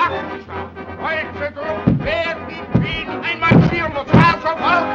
Nachtzug. Heute drum werden in Wien einmarschieren und zwar sofort.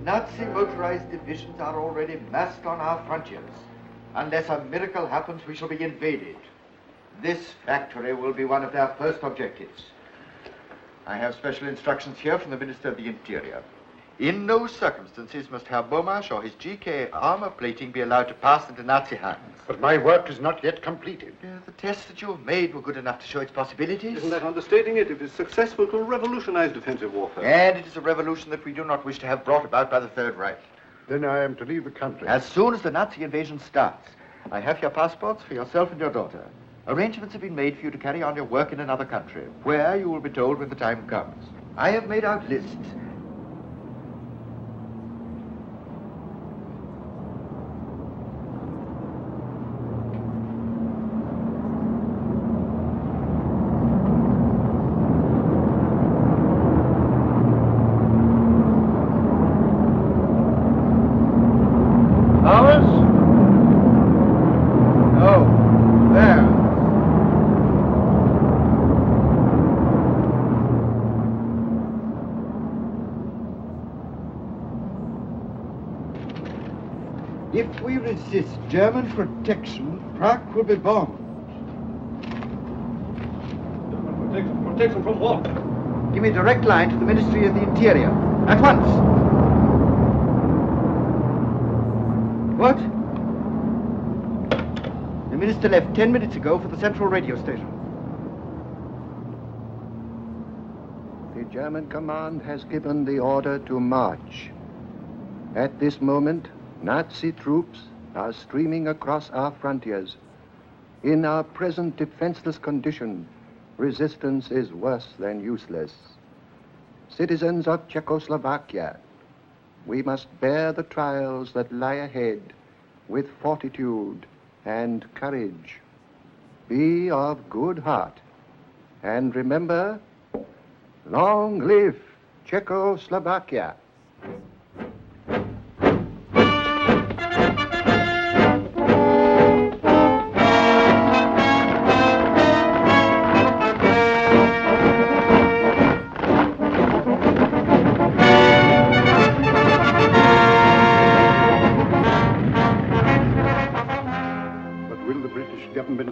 Nazi motorized divisions are already massed on our frontiers. Unless a miracle happens, we shall be invaded. This factory will be one of their first objectives. I have special instructions here from the Minister of the Interior. In no circumstances must Herr Beaumarch or his GK armor plating be allowed to pass into Nazi hands. But my work is not yet completed. The tests that you have made were good enough to show its possibilities. Isn't that understating it? If it's successful, it will revolutionize defensive warfare. And it is a revolution that we do not wish to have brought about by the Third Reich. Then I am to leave the country. As soon as the Nazi invasion starts, I have your passports for yourself and your daughter. Arrangements have been made for you to carry on your work in another country, where you will be told when the time comes. I have made out lists. If we resist German protection, Prague will be bombed. German protection from what? Give me a direct line to the Ministry of the Interior. At once. What? The minister left 10 minutes ago for the central radio station. The German command has given the order to march. At this moment, Nazi troops are streaming across our frontiers. In our present defenseless condition, resistance is worse than useless. Citizens of Czechoslovakia, we must bear the trials that lie ahead with fortitude and courage. Be of good heart, and remember, long live Czechoslovakia.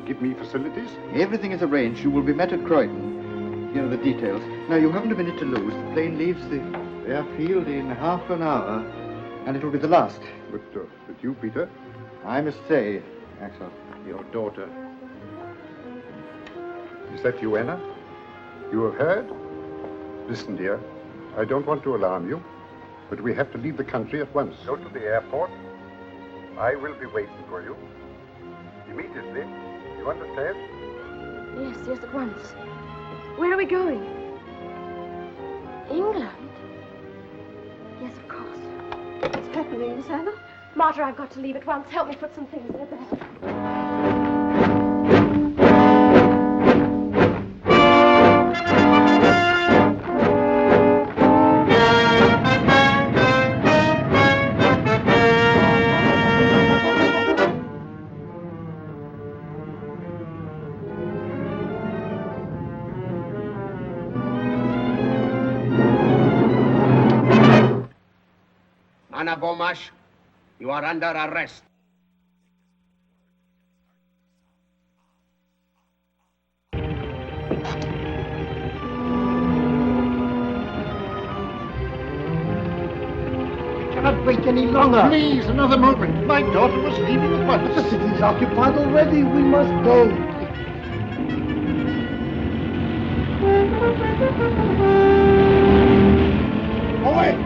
Give me facilities? Everything is arranged. You will be met at Croydon. Here are the details. Now, you haven't a minute to lose. The plane leaves the airfield in half an hour, and it will be the last. But you, Peter? I must say, Axel. Your daughter. Is that you, Anna? You have heard? Listen, dear. I don't want to alarm you, but we have to leave the country at once. Go to the airport. I will be waiting for you. Immediately. You understand? Yes, at once. Where are we going? England? Yes, of course. What's happening, Miss Anna? Martha, I've got to leave at once. Help me put some things in the bag. Anna Bomash, you are under arrest. I cannot wait any longer. Please, another moment. My daughter was leaving at once. The city's occupied already. We must go. Away!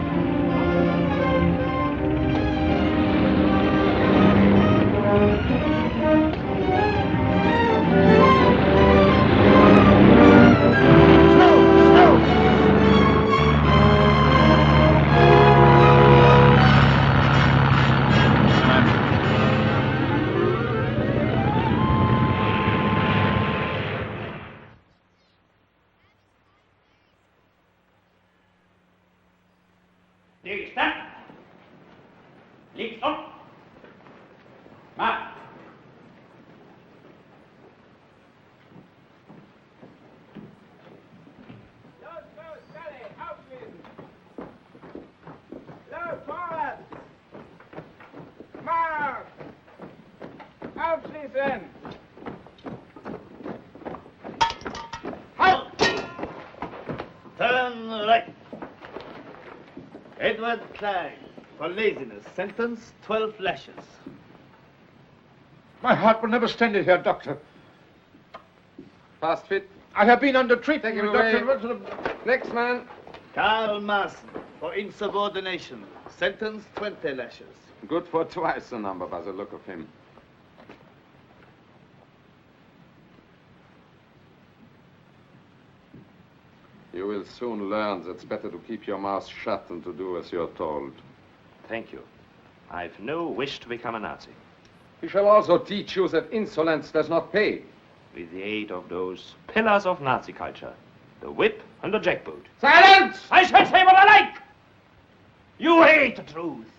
Stillstand! Links op! Marsch! Los, alle, auflesen! Los, vorwärts! Marsch! Aufschließen! Halt! Turn right! Edward Klein, for laziness, sentence 12 lashes. My heart will never stand it here, Doctor. Fast fit. I have been under treatment. Take him Doctor. away. Next man. Karl Maaßen, for insubordination, sentence 20 lashes. Good for twice the number by the look of him. You will soon learn that it's better to keep your mouth shut than to do as you're told. Thank you. I've no wish to become a Nazi. We shall also teach you that insolence does not pay. With the aid of those pillars of Nazi culture, the whip and the jackboot. Silence! I shall say what I like! You hate the truth,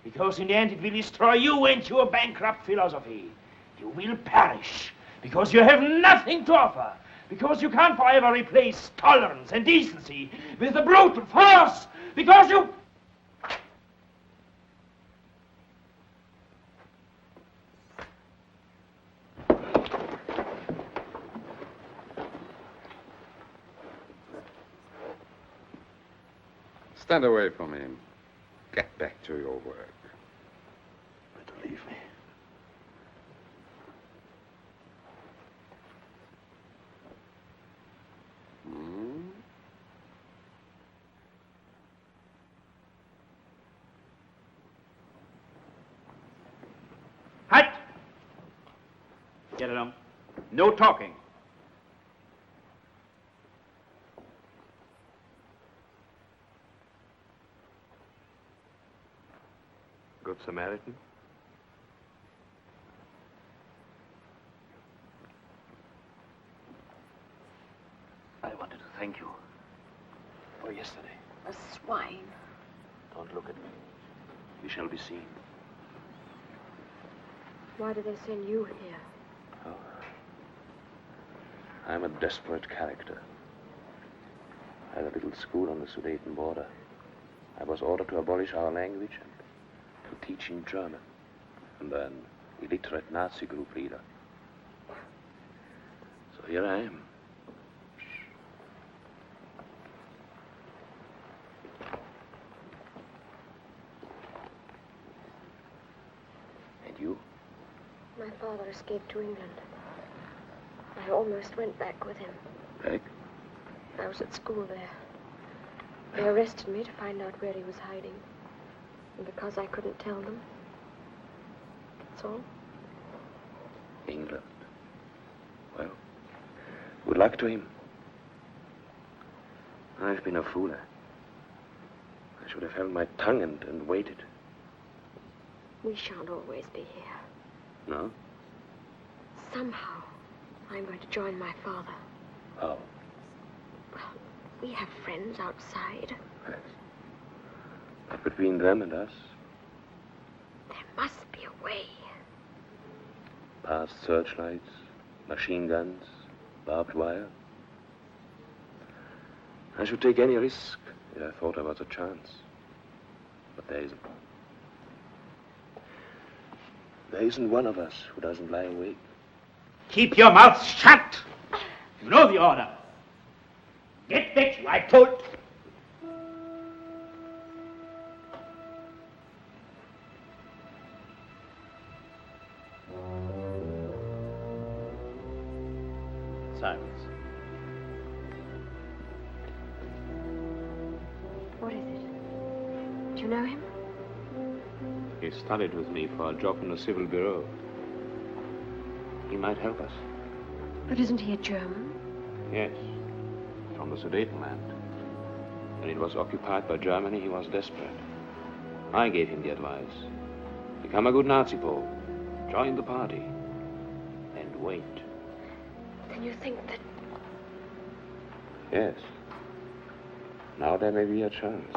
because in the end it will destroy you and your bankrupt philosophy. You will perish, because you have nothing to offer, because you can't forever replace tolerance and decency with the brutal force, because you... Stand away from him. Get back to your work. Better leave me. Halt! Get along. No talking. Good Samaritan. I wanted to thank you for yesterday. A swine. Don't look at me. We shall be seen. Why did they send you here? Oh. I'm a desperate character. I had a little school on the Sudeten border. I was ordered to abolish our language and to teach in German. And then illiterate Nazi group leader. So here I am. And you? My father escaped to England. I almost went back with him. Back? I was at school there. They arrested me to find out where he was hiding. And because I couldn't tell them, that's all. England. Well, good luck to him. I've been a fool. I should have held my tongue and waited. We shan't always be here. No? Somehow, I'm going to join my father. How? Well, we have friends outside. Yes. But between them and us, There must be a way. past searchlights, machine guns, barbed wire. I should take any risk if I thought I was a chance. but there isn't one of us who doesn't lie awake. Keep your mouth shut! You know the order. Get back, I told. Silence. What is it? Do you know him? He studied with me for a job in the Civil Bureau. He might help us. But isn't he a German? Yes, from the Sudetenland. When it was occupied by Germany, he was desperate. I gave him the advice. Become a good Nazi Pole. Join the party. And wait. Then you think that... Yes. Now there may be a chance.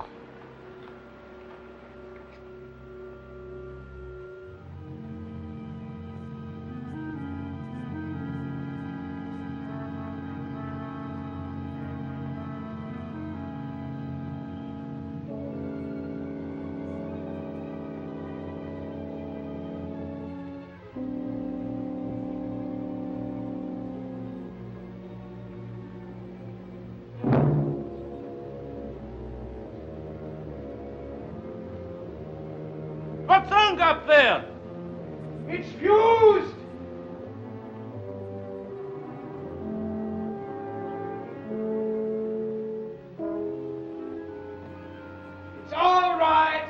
What's wrong up there? It's fused! It's all right.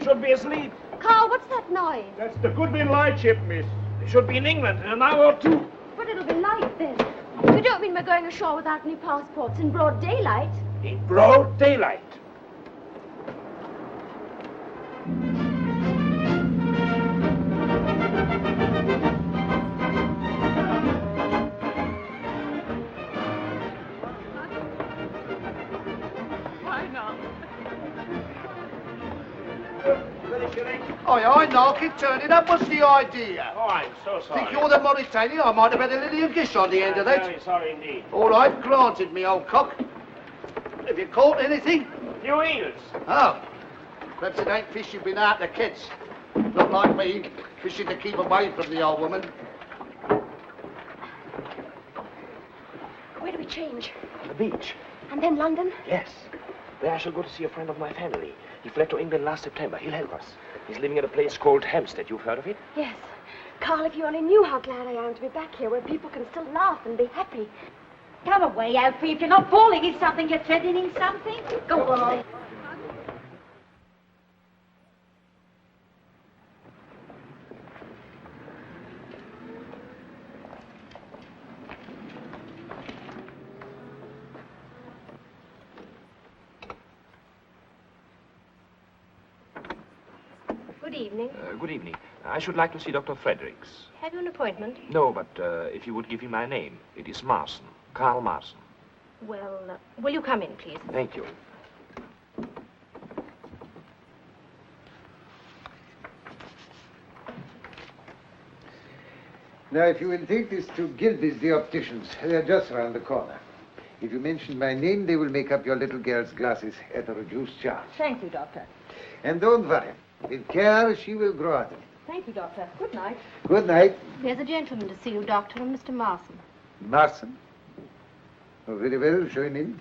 Should be asleep. Carl, what's that noise? That's the Goodwin lightship, miss. They should be in England in an hour or two. But it'll be light then. You don't mean we're going ashore without any passports in broad daylight? In broad daylight. Aye, now keep turning up. What's the idea? Oh, I'm so sorry. Think you're the Mauritania? I might have had a Lillian Gish on the end of that. Very sorry indeed. All right, granted, me old cock. Have you caught anything? Few eels. Oh. Perhaps it ain't fish you've been out to catch. Not like me, fishing to keep away from the old woman. Where do we change? The beach. And then London? Yes. There I shall go to see a friend of my family. He fled to England last September. He'll help us. He's living at a place called Hampstead. You've heard of it? Yes. Carl, if you only knew how glad I am to be back here where people can still laugh and be happy. Come away, Alfie. If you're not falling in something, you're threatening something. Go on. Good evening. Good evening. I should like to see Dr. Fredericks. Have you an appointment? No, but if you would give him my name. It is Marson. Carl Marson. Well, will you come in, please? Thank you. Now, if you will take this to Gilby's, the opticians, they're just round the corner. If you mention my name, they will make up your little girl's glasses at a reduced charge. Thank you, Doctor. And don't worry. With care, she will grow out of it. Thank you, Doctor. Good night. Good night. There's a gentleman to see you, Doctor, and Mr. Marson. Marson? Oh, very well. Show him in.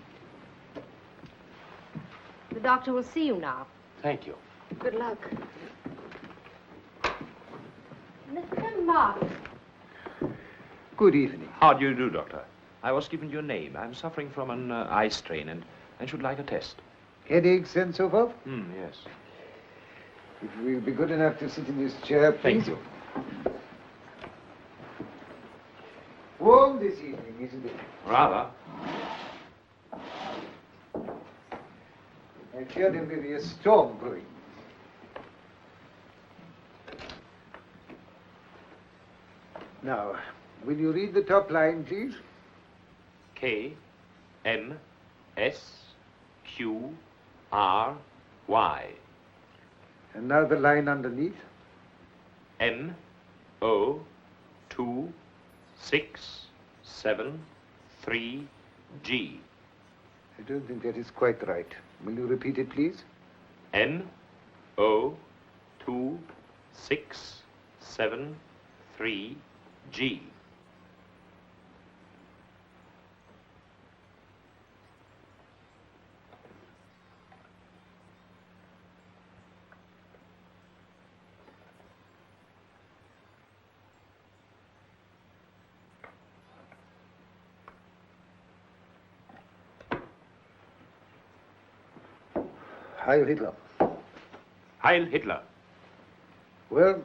The doctor will see you now. Thank you. Good luck. Mr. Marson. Good evening. How do you do, Doctor? I was given your name. I'm suffering from an eye strain and should like a test. Headaches and so forth? Yes. If you will be good enough to sit in this chair, please. Thank you. Warm this evening, isn't it? Rather. I fear there may be a storm brewing. Now, will you read the top line, please? K, M, S, Q, R, Y. And now the line underneath. M, O, 2, 6, 7, 3, G. I don't think that is quite right. Will you repeat it, please? M, O, 2, 6, 7, 3, G. Heil Hitler. Heil Hitler. Well?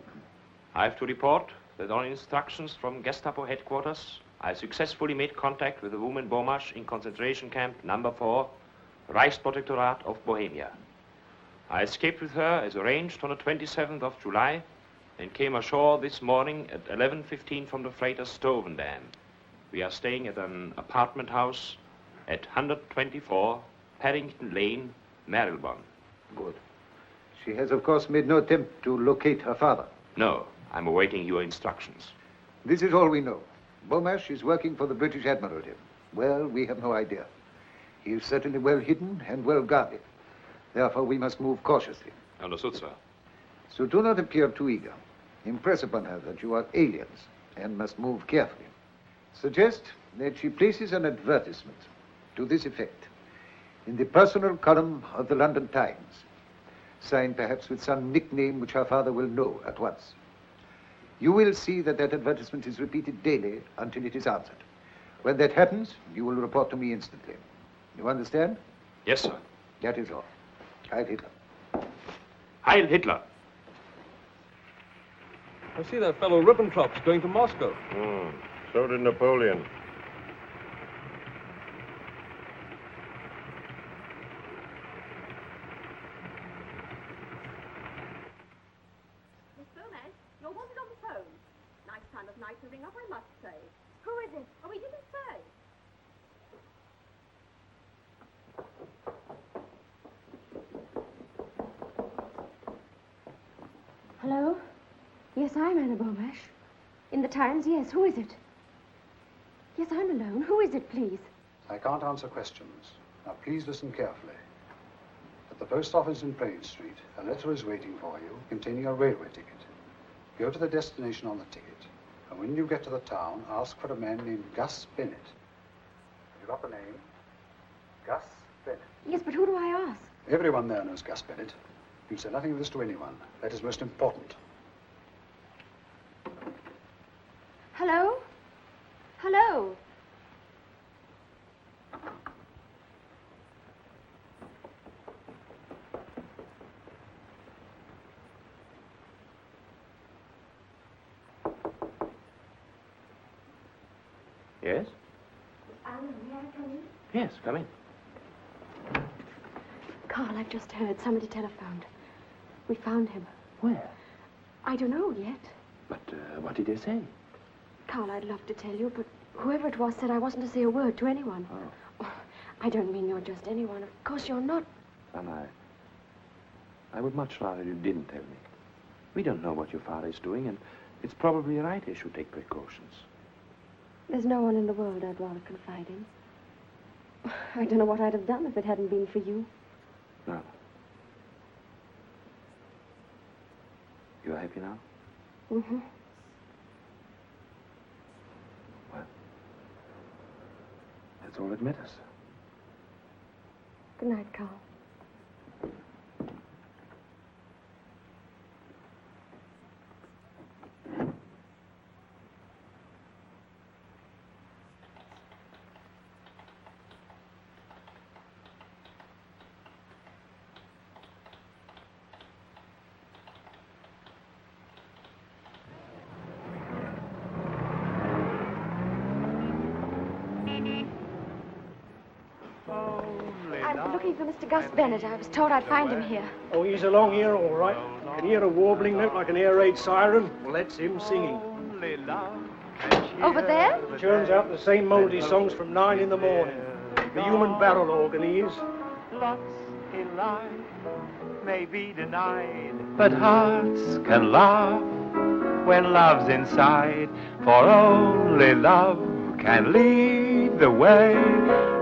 I have to report that on instructions from Gestapo headquarters, I successfully made contact with the woman Bomash in concentration camp number 4, Reichsprotektorat of Bohemia. I escaped with her as arranged on the 27th of July and came ashore this morning at 11:15 from the freighter Stovendam. We are staying at an apartment house at 124 Paddington Lane, Marylebone. Good. She has, of course, made no attempt to locate her father. No, I'm awaiting your instructions. This is all we know. Bomash is working for the British Admiralty. Well, we have no idea. He is certainly well hidden and well guarded. Therefore, we must move cautiously. Understood, sir. So do not appear too eager. Impress upon her that you are aliens and must move carefully. Suggest that she places an advertisement to this effect in the personal column of the London Times, signed perhaps with some nickname which her father will know at once. You will see that that advertisement is repeated daily until it is answered. When that happens, you will report to me instantly. You understand? Yes, sir. That is all. Heil Hitler. Heil Hitler. I see that fellow Ribbentrop's going to Moscow. So did Napoleon. Miss Gomez, you're wanted on the phone. Nice time of night to ring up, I must say. Who is it? Oh, he didn't say. Hello? Yes, I'm Anna Bomash. In the Times, yes. Who is it? Yes, I'm alone. Who is it, please? I can't answer questions. Now, please listen carefully. At the post office in Plain Street, a letter is waiting for you containing a railway ticket. Go to the destination on the ticket, and when you get to the town, ask for a man named Gus Bennett. Have you got the name? Gus Bennett. Yes, but who do I ask? Everyone there knows Gus Bennett. You say nothing of this to anyone. That is most important. Hello? Hello? Yes? Anna, may I come in? Yes, come in. Carl, I've just heard. Somebody telephoned. We found him. Where? I don't know yet. But what did they say? Carl, I'd love to tell you, but whoever it was said I wasn't to say a word to anyone. Oh, I don't mean you're just anyone. Of course you're not. And I would much rather you didn't tell me. We don't know what your father is doing, and it's probably right he should take precautions. There's no one in the world I'd rather confide in. I don't know what I'd have done if it hadn't been for you. No. You're happy now? Mm-hmm. Well, that's all that matters. Good night, Carl. looking for Mr. Gus Bennett. I was told I'd find him here. Oh, he's along here, all right. I can hear a warbling note like an air raid siren. Well, that's him singing. Over there? Churns out the same mouldy songs from 9 in the morning. The human barrel organ he is. Lots in life may be denied, but hearts can laugh when love's inside. For only love can lead the way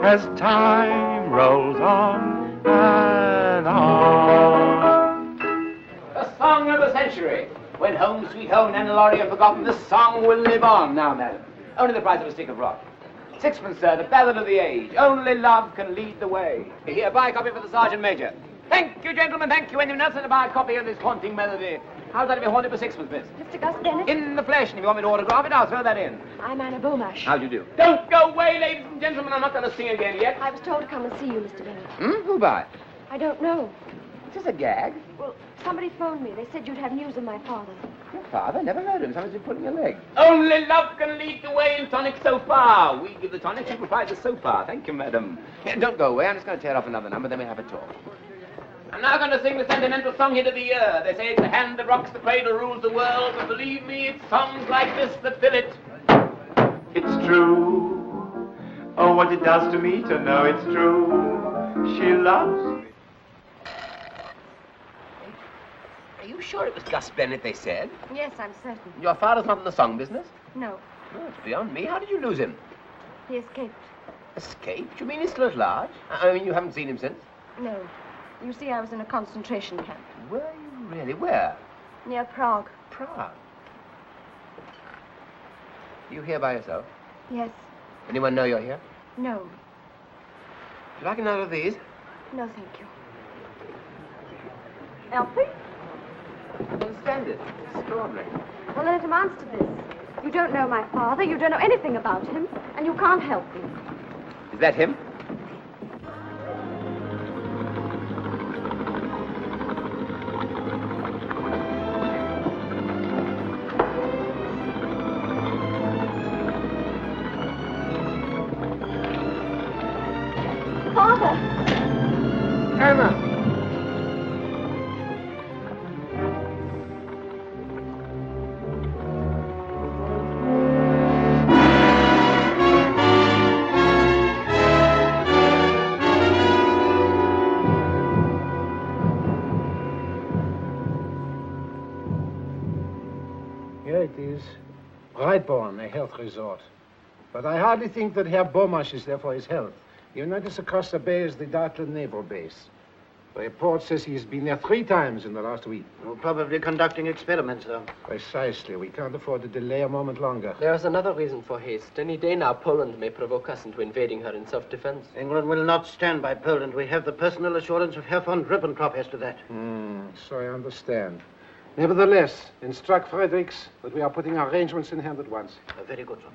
as time rolls on and on. The song of the century. When home, sweet home, and Laurie are forgotten, this song will live on now, madam. Only the price of a stick of rock. 6pence, sir, the ballad of the age. Only love can lead the way. Here, buy a copy for the Sergeant Major. Thank you, gentlemen, thank you. Anyone else to buy a copy of this haunting melody? How's that to be haunted for 6pence, miss? Mr. Gus Bennett? In the flesh, and if you want me to autograph it, I'll throw that in. I'm Anna Beaumarsh. How'd you do? Don't go away, ladies and gentlemen. I'm not going to sing again yet. I was told to come and see you, Mr. Bennett. Who by? I don't know. Is this a gag? Well, somebody phoned me. They said you'd have news of my father. Your father? Never heard of him. Somebody's been pulling your leg. Only love can lead the way in tonic so far. We give the tonic, you provide the so far. Thank you, madam. Yeah, don't go away. I'm just going to tear off another number, then we'll have a talk. I'm now going to sing the sentimental song hit of the year. They say it's the hand that rocks the cradle rules the world, but believe me, it's songs like this that fill it. It's true. Oh, what it does to me to know it's true. She loves me. Are you sure it was Gus Bennett, they said? Yes, I'm certain. Your father's not in the song business? No. Oh, it's beyond me. How did you lose him? He escaped. Escaped? You mean he's still at large? I mean, you haven't seen him since? No. You see, I was in a concentration camp. Were you really? Where? Near Prague. Prague? You here by yourself? Yes. Anyone know you're here? No. Would you like another of these? No, thank you. Elfie? I don't understand it. It's extraordinary. Well, then it amounts to this. You don't know my father, you don't know anything about him, and you can't help me. Is that him? Father! Anna! Here it is. Brightborn, a health resort. But I hardly think that Herr Beaumarsh is there for his health. You notice across the bay is the Dartland Naval Base. The report says he's been there 3 times in the last week. Well, probably conducting experiments, though. Precisely. We can't afford to delay a moment longer. There is another reason for haste. Any day now, Poland may provoke us into invading her in self-defense. England will not stand by Poland. We have the personal assurance of Herr von Ribbentrop as to that. So I understand. Nevertheless, instruct Fredericks that we are putting arrangements in hand at once. Very good, sir.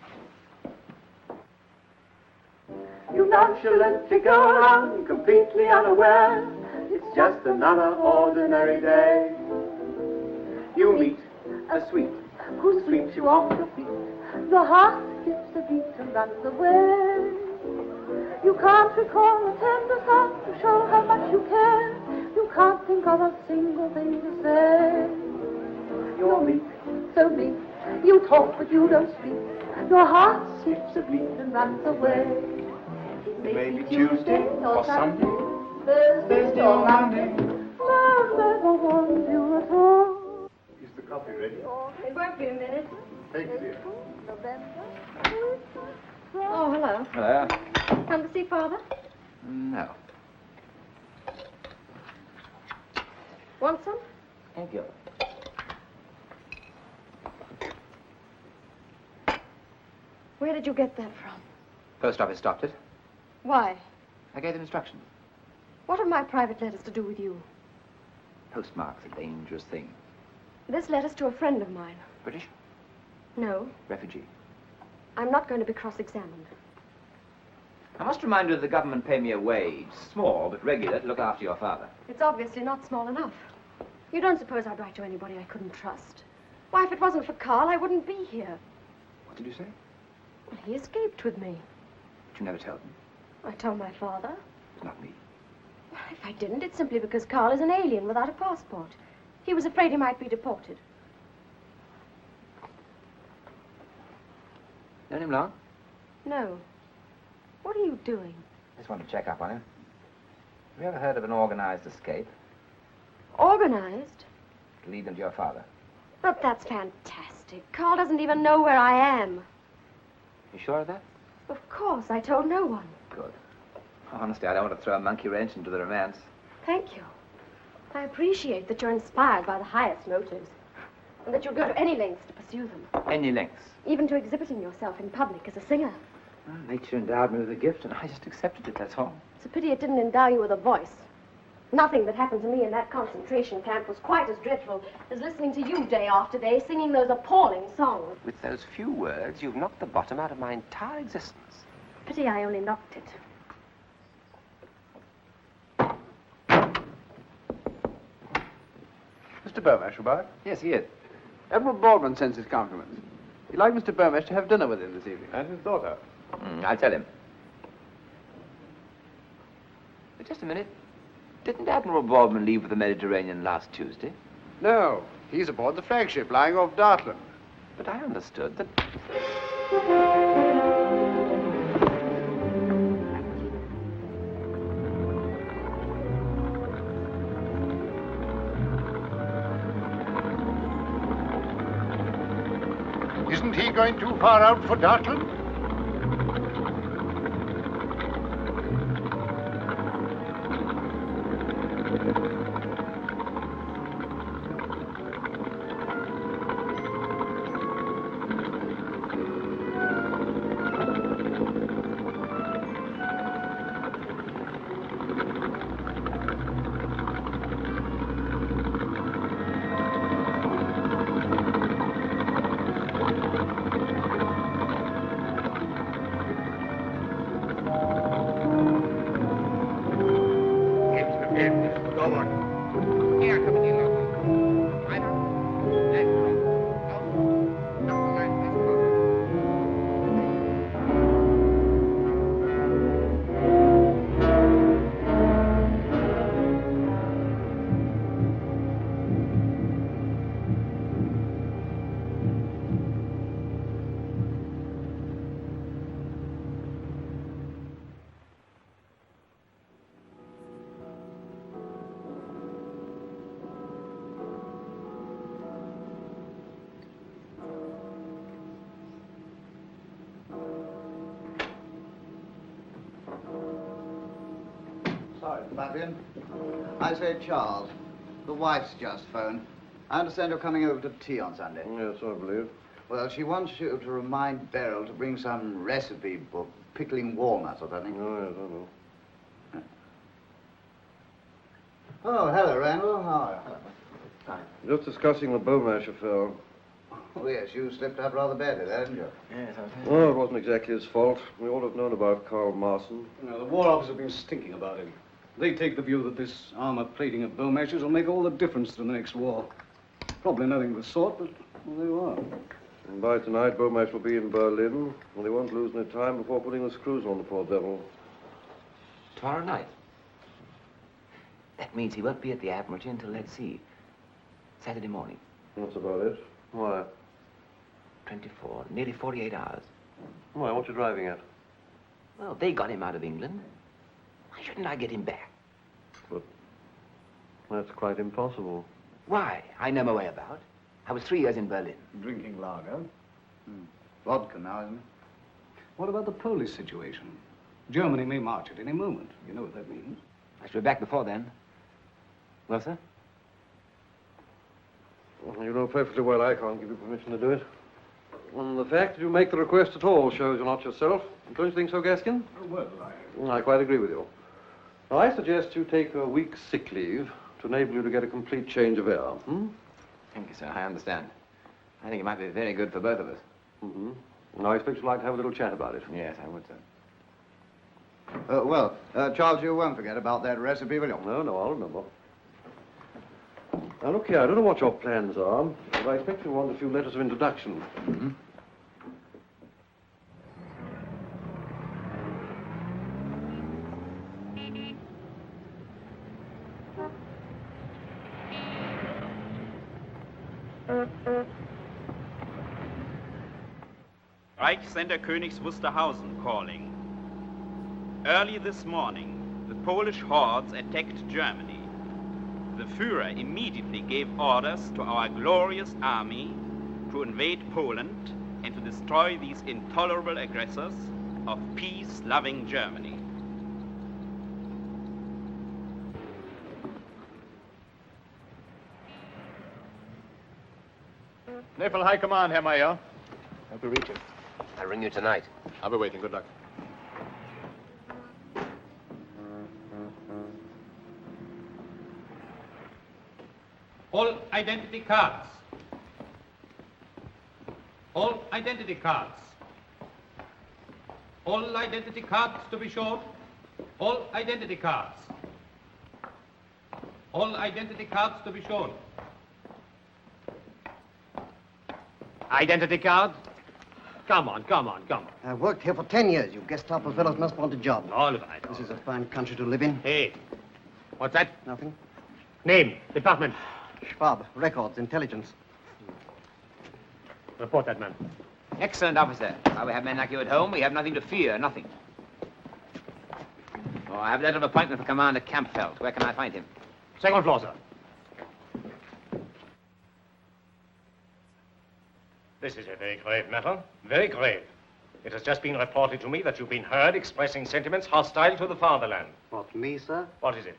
You nonchalantly go around completely unaware. It's just another ordinary day. You meet a sweet who sweeps you off your feet. Your heart skips a beat and runs away. You can't recall a tender thought to show how much you care. You can't think of a single thing to say. You're meek, so meek. You talk but you don't speak. Your heart skips a beat and runs away. maybe Tuesday or Sunday, Thursday or Monday. Love never wants you at all. Is the coffee ready? It won't be a minute. Thank you, dear. Oh, hello. Hello. Come to see Father? No. Want some? Thank you. Where did you get that from? Post office stopped it. Why? I gave them instructions. What have my private letters to do with you? Postmark's a dangerous thing. This letter's to a friend of mine. British? No, Refugee. I'm not going to be cross-examined. I must remind you that the government pay me a wage, small but regular, to look after your father. It's obviously not small enough. You don't suppose I'd write to anybody I couldn't trust? Why, if it wasn't for Carl, I wouldn't be here. What did you say? Well, he escaped with me. But you never told me. I told my father. It's not me. If I didn't, it's simply because Carl is an alien without a passport. He was afraid he might be deported. Known him long? No. What are you doing? Just want to check up on him. Have you ever heard of an organized escape? Organized? To lead them to your father. But that's fantastic. Carl doesn't even know where I am. You sure of that? Of course, I told no one. Good. Honestly, I don't want to throw a monkey wrench into the romance. Thank you. I appreciate that you're inspired by the highest motives, and that you'll go to any lengths to pursue them, Any lengths. even to exhibiting yourself in public as a singer. Well, nature endowed me with a gift, and I just accepted it, that's all. It's a pity it didn't endow you with a voice. Nothing that happened to me in that concentration camp was quite as dreadful as listening to you day after day singing those appalling songs. With those few words, you've knocked the bottom out of my entire existence. Pity I only knocked it. Mr. Burmash about? Yes, he is. Admiral Baldwin sends his compliments. He'd like Mr. Burmash to have dinner with him this evening. And his daughter. I'll tell him. But just a minute. Didn't Admiral Baldwin leave for the Mediterranean last Tuesday? No, he's aboard the flagship lying off Dartland. But I understood that... Isn't he going too far out for Dartland? Sorry, Fabian. I say, Charles, the wife's just phoned. I understand you're coming over to tea on Sunday. Yes, I believe. Well, she wants you to remind Beryl to bring some recipe book, pickling walnuts or something. Oh, yes, I know. Oh, hello, Randall. How are you? Hi. Just discussing the Beaumarsh affair. Oh, yes, you slipped up rather badly there, didn't you? Yes, Oh, it wasn't exactly his fault. We all have known about Karl Marson. No, the War Office have been stinking about him. They take the view that this armor plating of Beaumarch's will make all the difference to the next war. Probably nothing of the sort, but well, there you are. And by tonight, Beaumarsh will be in Berlin, and they won't lose any time before putting the screws on the poor devil. Tomorrow night. That means he won't be at the Admiralty until, let's see, Saturday morning. That's about it. Why? 24, nearly 48 hours. Why, what you driving at? Well, they got him out of England. Why shouldn't I get him back? But that's quite impossible. Why? I know my way about. I was 3 years in Berlin. Drinking lager. Vodka now, isn't it? What about the Polish situation? Germany may march at any moment. You know what that means. I should be back before then. Well, sir? Well, you know perfectly well I can't give you permission to do it. And the fact that you make the request at all shows you're not yourself. Don't you think so, Gaskin? Well, I quite agree with you. Now, I suggest you take a week's sick leave to enable you to get a complete change of air. Thank you, sir. I understand. I think it might be very good for both of us. Mm-hmm. And I expect you'd like to have a little chat about it. Yes, I would, sir. Well, Charles, you won't forget about that recipe, will you? No, I'll remember. Now, look here, I don't know what your plans are, but I expect you'll want a few letters of introduction. Mm-hmm. Reichssender Königs Wusterhausen calling. Early this morning, the Polish hordes attacked Germany. The Führer immediately gave orders to our glorious army to invade Poland and to destroy these intolerable aggressors of peace-loving Germany. Naval High Command, Herr Major. Hope to reach you. I'll ring you tonight. I'll be waiting. Good luck. All identity cards. All identity cards. All identity cards to be shown. All identity cards. All identity cards to be shown. Identity card? Come on, come on, come on. I've worked here for 10 years. You Gestapo fellows must want a job. All right. This is a fine country to live in. Hey, what's that? Nothing. Name, department. Schwab, records, intelligence. Report that man. Excellent, officer. While we have men like you at home, we have nothing to fear, nothing. Oh, I have a letter of appointment for Commander Kampfeld. Where can I find him? Second floor, sir. This is a very grave matter. Very grave. It has just been reported to me that you've been heard expressing sentiments hostile to the fatherland. What, me, sir? What is it?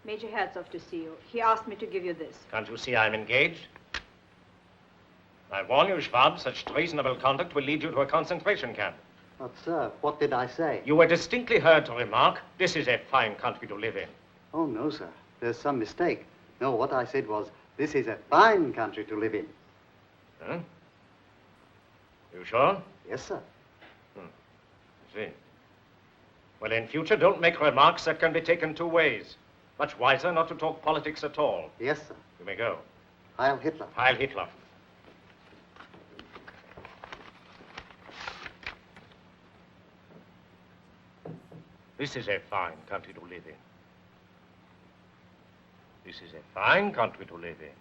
Major Herzog to see you. He asked me to give you this. Can't you see I'm engaged? I warn you, Schwab, such treasonable conduct will lead you to a concentration camp. But, sir, what did I say? You were distinctly heard to remark, this is a fine country to live in. Oh, no, sir. There's some mistake. No, what I said was, this is a fine country to live in. Huh? You sure? Yes, sir. See. Well, in future, don't make remarks that can be taken two ways. Much wiser not to talk politics at all. Yes, sir. You may go. Heil Hitler. Heil Hitler. This is a fine country to live in. This is a fine country to live in.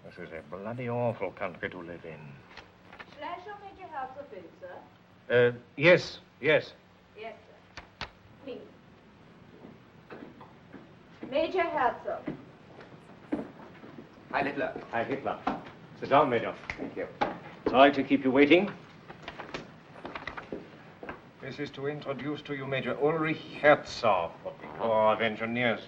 This is a bloody awful country to live in. Shall I show Major Herzog in, sir? Yes, yes. Yes, sir. Please. Major Herzog. Heil Hitler. Heil Hitler. Sit down, Major. Thank you. Sorry to keep you waiting. This is to introduce to you Major Ulrich Herzog of the Corps of Engineers.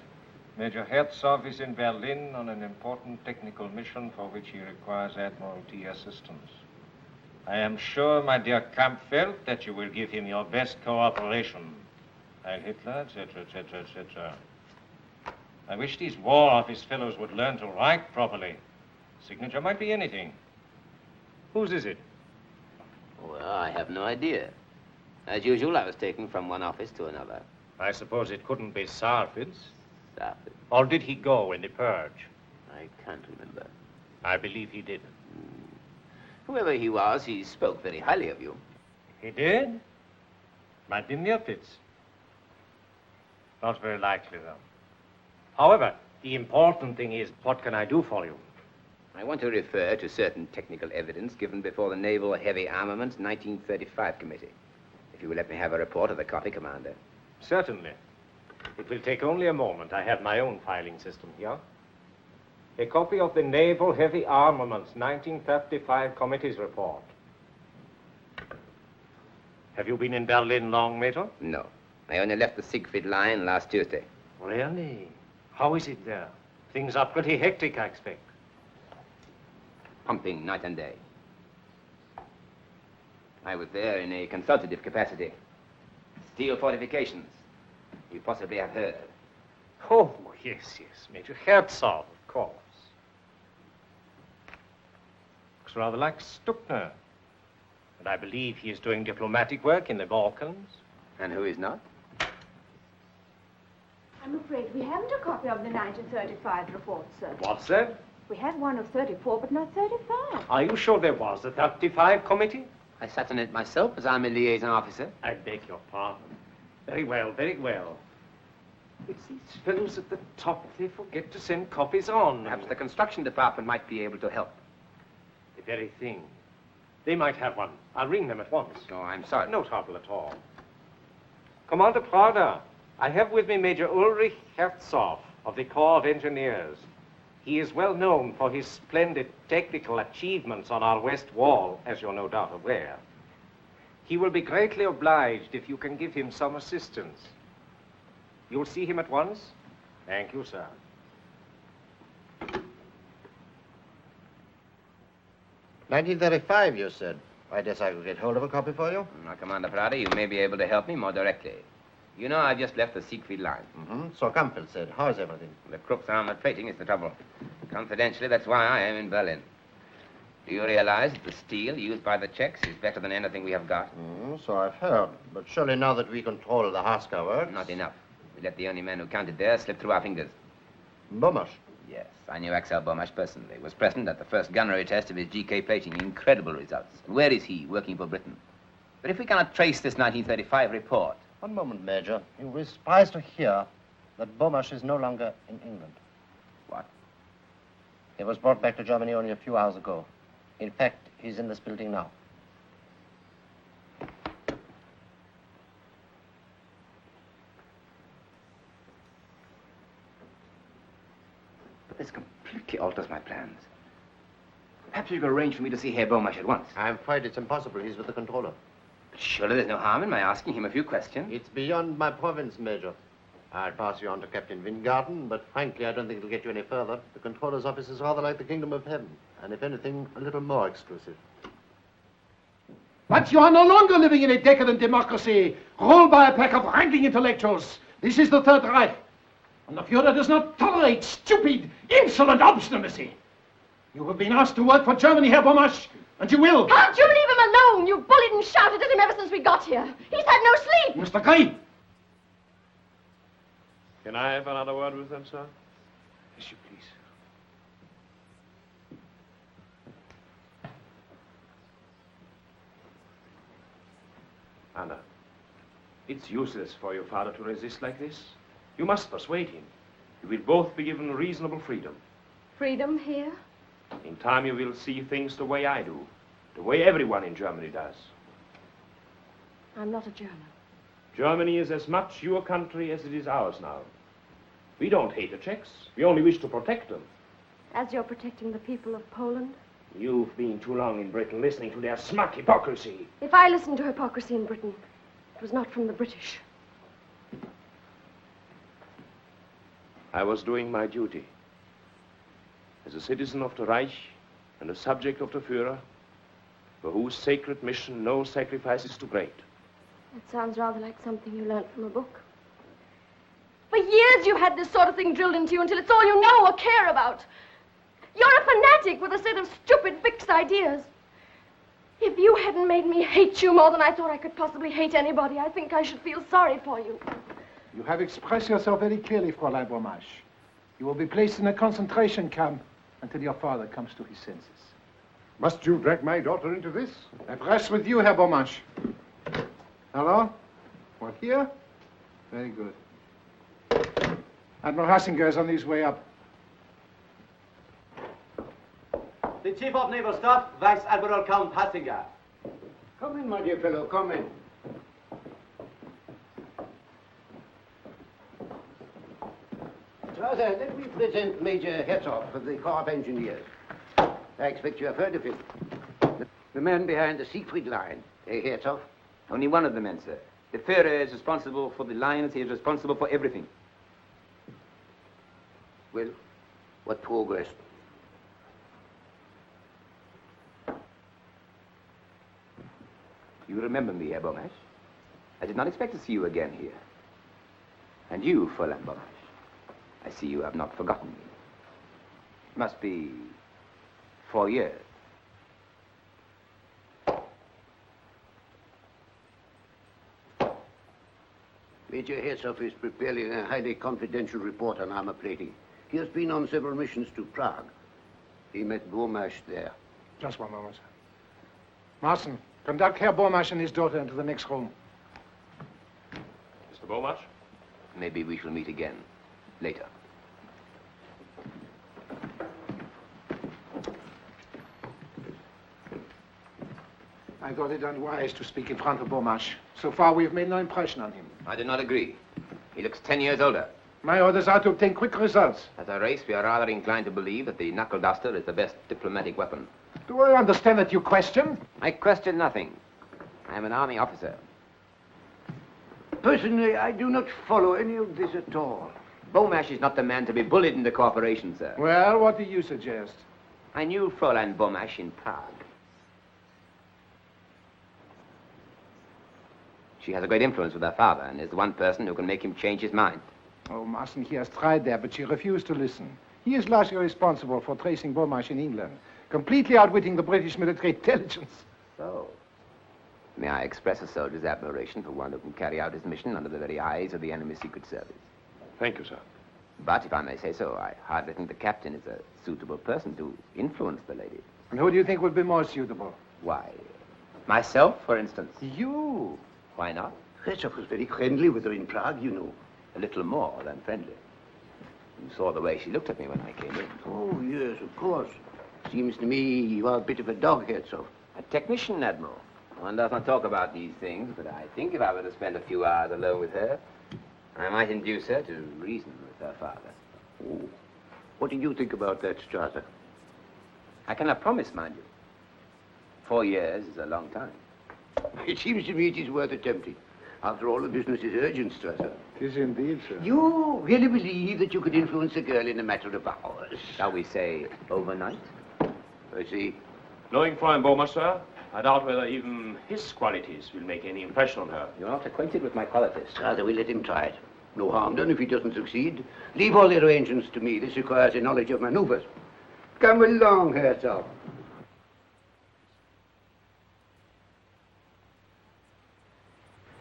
Major Herzog is in Berlin on an important technical mission for which he requires Admiralty assistance. I am sure, my dear Kampfeld, that you will give him your best cooperation. Heil Hitler, etc., etc., etc. I wish these War Office fellows would learn to write properly. Signature might be anything. Whose is it? Well, I have no idea. As usual, I was taken from one office to another. I suppose it couldn't be Sarfitz. Sarfitz? Or did he go in the purge? I can't remember. I believe he did. Whoever he was, he spoke very highly of you. He did? Might be Mirpitz. Not very likely, though. However, the important thing is, what can I do for you? I want to refer to certain technical evidence given before the Naval Heavy Armaments 1935 Committee. If you will let me have a report of the copy, Commander. Certainly. It will take only a moment. I have my own filing system here. A copy of the Naval Heavy Armaments 1935 Committee's report. Have you been in Berlin long, Major? No. I only left the Siegfried Line last Tuesday. Really? How is it there? Things are pretty hectic, I expect. Pumping night and day. I was there in a consultative capacity. Steel fortifications. You possibly have heard. Oh, yes, yes. Major Herzog, of course. Looks rather like Stuckner. And I believe he is doing diplomatic work in the Balkans. And who is not? I'm afraid we haven't a copy of the 1935 report, sir. What's that? We had one of 34, but not 35. Are you sure there was a 35 committee? I sat on it myself as I'm a liaison officer. I beg your pardon. Very well, very well. It's these fellows at the top. They forget to send copies on. Perhaps the construction department might be able to help. The very thing. They might have one. I'll ring them at once. Oh, I'm sorry. No trouble at all. Commander Prada, I have with me Major Ulrich Herzog of the Corps of Engineers. He is well known for his splendid technical achievements on our west wall, as you're no doubt aware. He will be greatly obliged if you can give him some assistance. You'll see him at once? Thank you, sir. 1935, you said. I guess I could get hold of a copy for you. Now, Commander Prada, you may be able to help me more directly. You know, I've just left the Siegfried line. So Campbell said. How's everything? The Krupp's armored plating is the trouble. Confidentially, that's why I am in Berlin. Do you realize that the steel used by the Czechs is better than anything we have got? So I've heard. But surely now that we control the Haska works... Not enough. We let the only man who counted there slip through our fingers. Bomash? Yes, I knew Axel Bomash personally. Was present at the first gunnery test of his GK plating. Incredible results. And where is he, working for Britain? But if we cannot trace this 1935 report... One moment, Major. You'll be surprised to hear that Bomash is no longer in England. What? He was brought back to Germany only a few hours ago. In fact, he's in this building now. But this completely alters my plans. Perhaps you could arrange for me to see Herr Bomash at once. I'm afraid it's impossible. He's with the controller. But surely there's no harm in my asking him a few questions. It's beyond my province, Major. I'll pass you on to Captain Wingarden, but frankly, I don't think it'll get you any further. The controller's office is rather like the kingdom of heaven, and if anything, a little more exclusive. But you are no longer living in a decadent democracy, ruled by a pack of ranking intellectuals. This is the Third Reich, and the Führer does not tolerate stupid, insolent obstinacy. You have been asked to work for Germany, Herr Bomash, and you will. Can't you leave him alone? You bullied and shouted at him ever since we got here. He's had no sleep. Mr. Gray! Can I have another word with them, sir? Yes, you please. Anna, it's useless for your father to resist like this. You must persuade him. You will both be given reasonable freedom. Freedom here? In time you will see things the way I do, the way everyone in Germany does. I'm not a German. Germany is as much your country as it is ours now. We don't hate the Czechs. We only wish to protect them. As you're protecting the people of Poland? You've been too long in Britain listening to their smug hypocrisy. If I listened to hypocrisy in Britain, it was not from the British. I was doing my duty. As a citizen of the Reich and a subject of the Führer, for whose sacred mission no sacrifice is too great. That sounds rather like something you learned from a book. For years you've had this sort of thing drilled into you until it's all you know or care about. You're a fanatic with a set of stupid, fixed ideas. If you hadn't made me hate you more than I thought I could possibly hate anybody, I think I should feel sorry for you. You have expressed yourself very clearly, Fräulein Bomash. You will be placed in a concentration camp until your father comes to his senses. Must you drag my daughter into this? I press with you, Herr Bomash. Hello? What, here? Very good. Admiral Hassinger is on his way up. The Chief of Naval Staff, Vice Admiral Count Hassinger. Come in, my dear fellow, come in. Rather, let me present Major Herzog of the Corps of Engineers. I expect you have heard of him. The man behind the Siegfried line, Herzog. Only one of the men, sir. The Führer is responsible for the lines. He is responsible for everything. Well, what progress? You remember me, Herr Bomash? I did not expect to see you again here. And you, Fräulein Bomash, I see you have not forgotten me. Must be 4 years. Major Herzog is preparing a highly confidential report on armor plating. He has been on several missions to Prague. He met Bomash there. Just one moment, sir. Marson, conduct Herr Bomash and his daughter into the next room. Mr. Bomash? Maybe we shall meet again later. I thought it unwise to speak in front of Beaumarchais. So far, we have made no impression on him. I do not agree. He looks 10 years older. My orders are to obtain quick results. As a race, we are rather inclined to believe that the knuckle duster is the best diplomatic weapon. Do I understand that you question? I question nothing. I am an army officer. Personally, I do not follow any of this at all. Beaumarchais is not the man to be bullied into cooperation, sir. Well, what do you suggest? I knew Fräulein Beaumarchais in Prague. She has a great influence with her father and is the one person who can make him change his mind. Oh, Marson, he has tried that, but she refused to listen. He is largely responsible for tracing Beaumarchais in England, completely outwitting the British military intelligence. So, may I express a soldier's admiration for one who can carry out his mission under the very eyes of the enemy's secret service. Thank you, sir. But if I may say so, I hardly think the captain is a suitable person to influence the lady. And who do you think would be more suitable? Why, myself, for instance. You? Why not? Herzog was very friendly with her in Prague, you know. A little more than friendly. You saw the way she looked at me when I came in. Oh, yes, of course. Seems to me you are a bit of a dog, Herzog. A technician, Admiral. One does not talk about these things, but I think if I were to spend a few hours alone with her, I might induce her to reason with her father. Oh. What do you think about that, Strasser? I cannot promise, mind you. 4 years is a long time. It seems to me it is worth attempting. After all, the business is urgent, Strasser. It is indeed, sir. You really believe that you could influence a girl in a matter of hours? Shall we say overnight? I see. Knowing Fräulein Beaumarchais, sir, I doubt whether even his qualities will make any impression on her. You're not acquainted with my qualities. Strasser, we let him try it. No harm done if he doesn't succeed. Leave all the arrangements to me. This requires a knowledge of maneuvers. Come along, Herzog.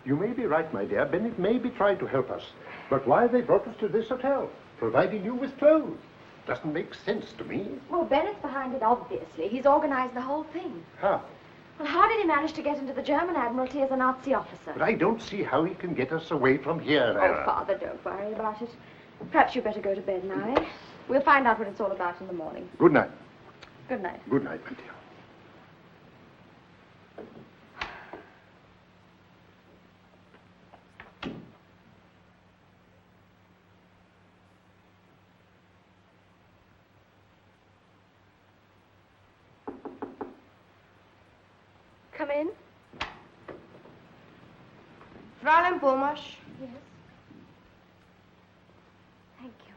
You may be right, my dear. Bennett may be trying to help us. But why they brought us to this hotel, providing you with clothes? Doesn't make sense to me. Well, Bennett's behind it, obviously. He's organized the whole thing. How? Well, how did he manage to get into the German Admiralty as a Nazi officer? But I don't see how he can get us away from here. Oh, Father, don't worry about it. Perhaps you'd better go to bed now, eh? We'll find out what it's all about in the morning. Good night. Good night. Good night, my dear. Come in. Fräulein Beaumarchais. Yes. Thank you.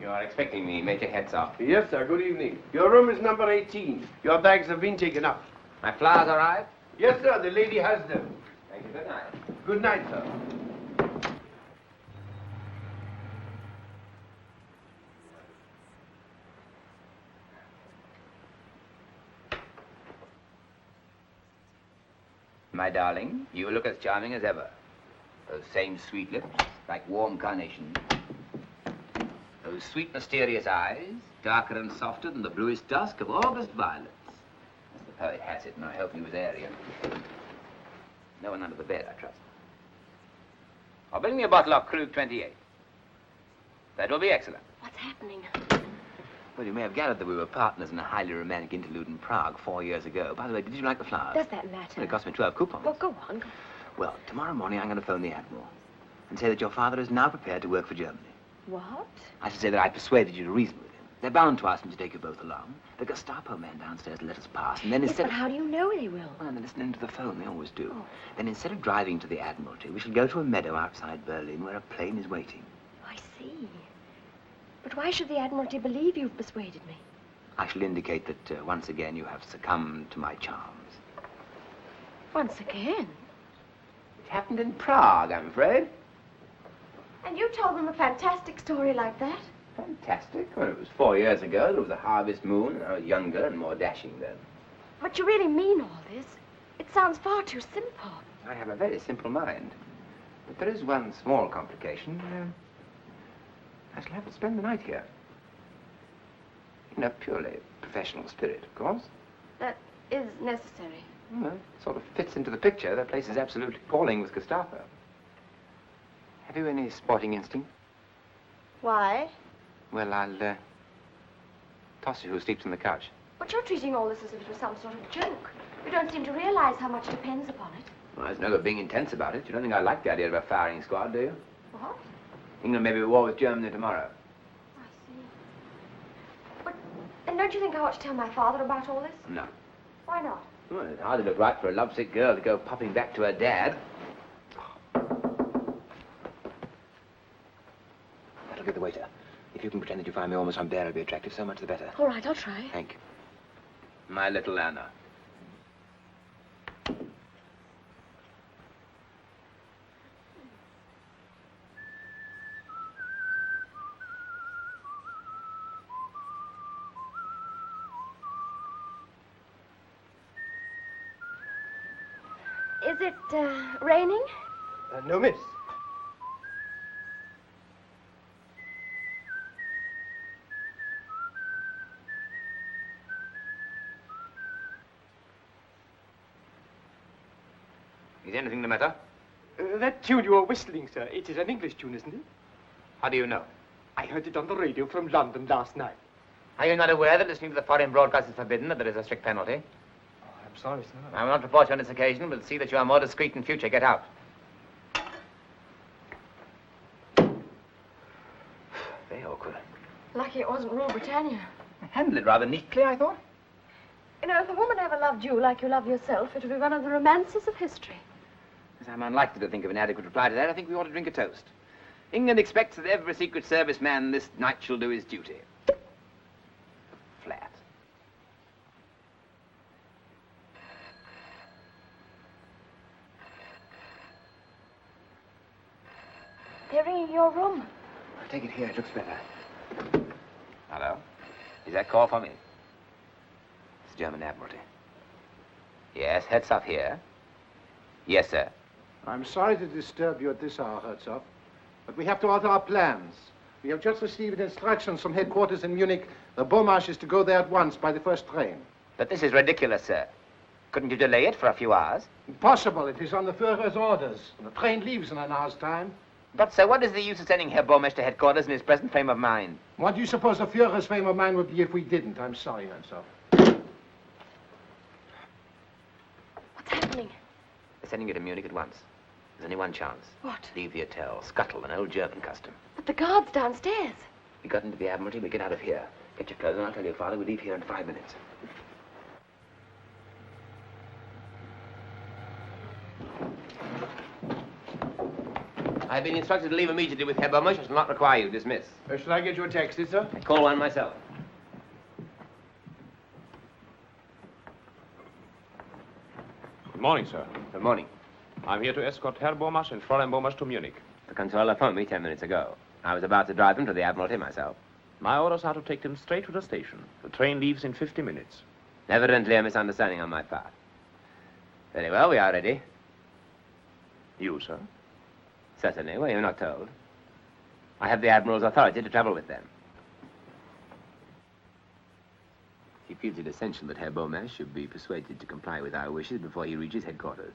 You are expecting me, Major Herzog. Yes, sir. Good evening. Your room is number 18. Your bags have been taken up. My flowers arrived? Yes, sir. The lady has them. Thank you. Good night. Good night, sir. My darling, you look as charming as ever. Those same sweet lips, like warm carnations. Those sweet, mysterious eyes, darker and softer than the bluest dusk of August violets. As the poet has it, and I hope he was Aryan. No one under the bed, I trust. Or bring me a bottle of Krug 28. That will be excellent. What's happening? Well, you may have gathered that we were partners in a highly romantic interlude in Prague 4 years ago. By the way, did you like the flowers? Does that matter? Well, it cost me 12 coupons. Well, go on. Well, tomorrow morning I'm going to phone the Admiral and say that your father is now prepared to work for Germany. What? I should say that I persuaded you to reason with him. They're bound to ask him to take you both along. The Gestapo man downstairs let us pass, and then Yes, instead but how do you know they will? Well, they're listening to the phone. They always do. Oh. Then instead of driving to the Admiralty, we shall go to a meadow outside Berlin where a plane is waiting. I see. But why should the Admiralty believe you've persuaded me? I shall indicate that once again you have succumbed to my charms. Once again? It happened in Prague, I'm afraid. And you told them a fantastic story like that? Fantastic. Well, it was 4 years ago. There was a harvest moon, and I was younger and more dashing then. But you really mean all this? It sounds far too simple. I have a very simple mind. But there is one small complication. I shall have to spend the night here. In a purely professional spirit, of course. That is necessary. Well, it sort of fits into the picture. The place is absolutely appalling with Gestapo. Have you any sporting instinct? Why? Well, I'll toss you who sleeps on the couch. But you're treating all this as if it was some sort of joke. You don't seem to realize how much depends upon it. Well, there's no being intense about it. You don't think I like the idea of a firing squad, do you? What? England may be at war with Germany tomorrow. I see. But, and don't you think I ought to tell my father about all this? No. Why not? Well, it hardly look right for a lovesick girl to go popping back to her dad. That'll get the waiter. If you can pretend that you find me almost unbearably attractive, so much the better. All right, I'll try. Thank you. My little Anna. Is it, raining? No, miss. Is anything the matter? That tune you are whistling, sir, it is an English tune, isn't it? How do you know? I heard it on the radio from London last night. Are you not aware that listening to the foreign broadcast is forbidden, that there is a strict penalty? I'm sorry, sir. I will not report you on this occasion, but see that you are more discreet in future. Get out. Very awkward. Lucky it wasn't Rule Britannia. Handled it rather neatly, I thought. You know, if a woman ever loved you like you love yourself, it would be one of the romances of history. As I'm unlikely to think of an adequate reply to that, I think we ought to drink a toast. England expects that every Secret Service man this night shall do his duty. Flat. They're ringing your room. I'll take it here. It looks better. Hello? Is that call for me? It's German Admiralty. Yes, heads up here. Yes, sir. I'm sorry to disturb you at this hour, Herzog, but we have to alter our plans. We have just received instructions from headquarters in Munich. The Beaumarch is to go there at once by the first train. But this is ridiculous, sir. Couldn't you delay it for a few hours? Impossible. It is on the Führer's orders. The train leaves in an hour's time. But, sir, what is the use of sending Herr Beaumarch to headquarters in his present frame of mind? What do you suppose the Führer's frame of mind would be if we didn't? I'm sorry, Herzog. What's happening? They're sending you to Munich at once. There's only one chance. What? Leave the hotel. Scuttle, an old German custom. But the guard's downstairs. We got into the Admiralty, we get out of here. Get your clothes on, I'll tell your father we leave here in 5 minutes. I've been instructed to leave immediately with Herr Beaumarch. I shall not require you. Dismiss. Shall I get you a taxi, sir? I call one myself. Good morning, sir. Good morning. I'm here to escort Herr Beaumarch and Fräulein Beaumarch to Munich. The controller phoned me 10 minutes ago. I was about to drive them to the Admiralty myself. My orders are to take them straight to the station. The train leaves in 50 minutes. Evidently a misunderstanding on my part. Very well, we are ready. You, sir? Certainly. Well, you're not told. I have the Admiral's authority to travel with them. He feels it essential that Herr Beaumarch should be persuaded to comply with our wishes before he reaches headquarters.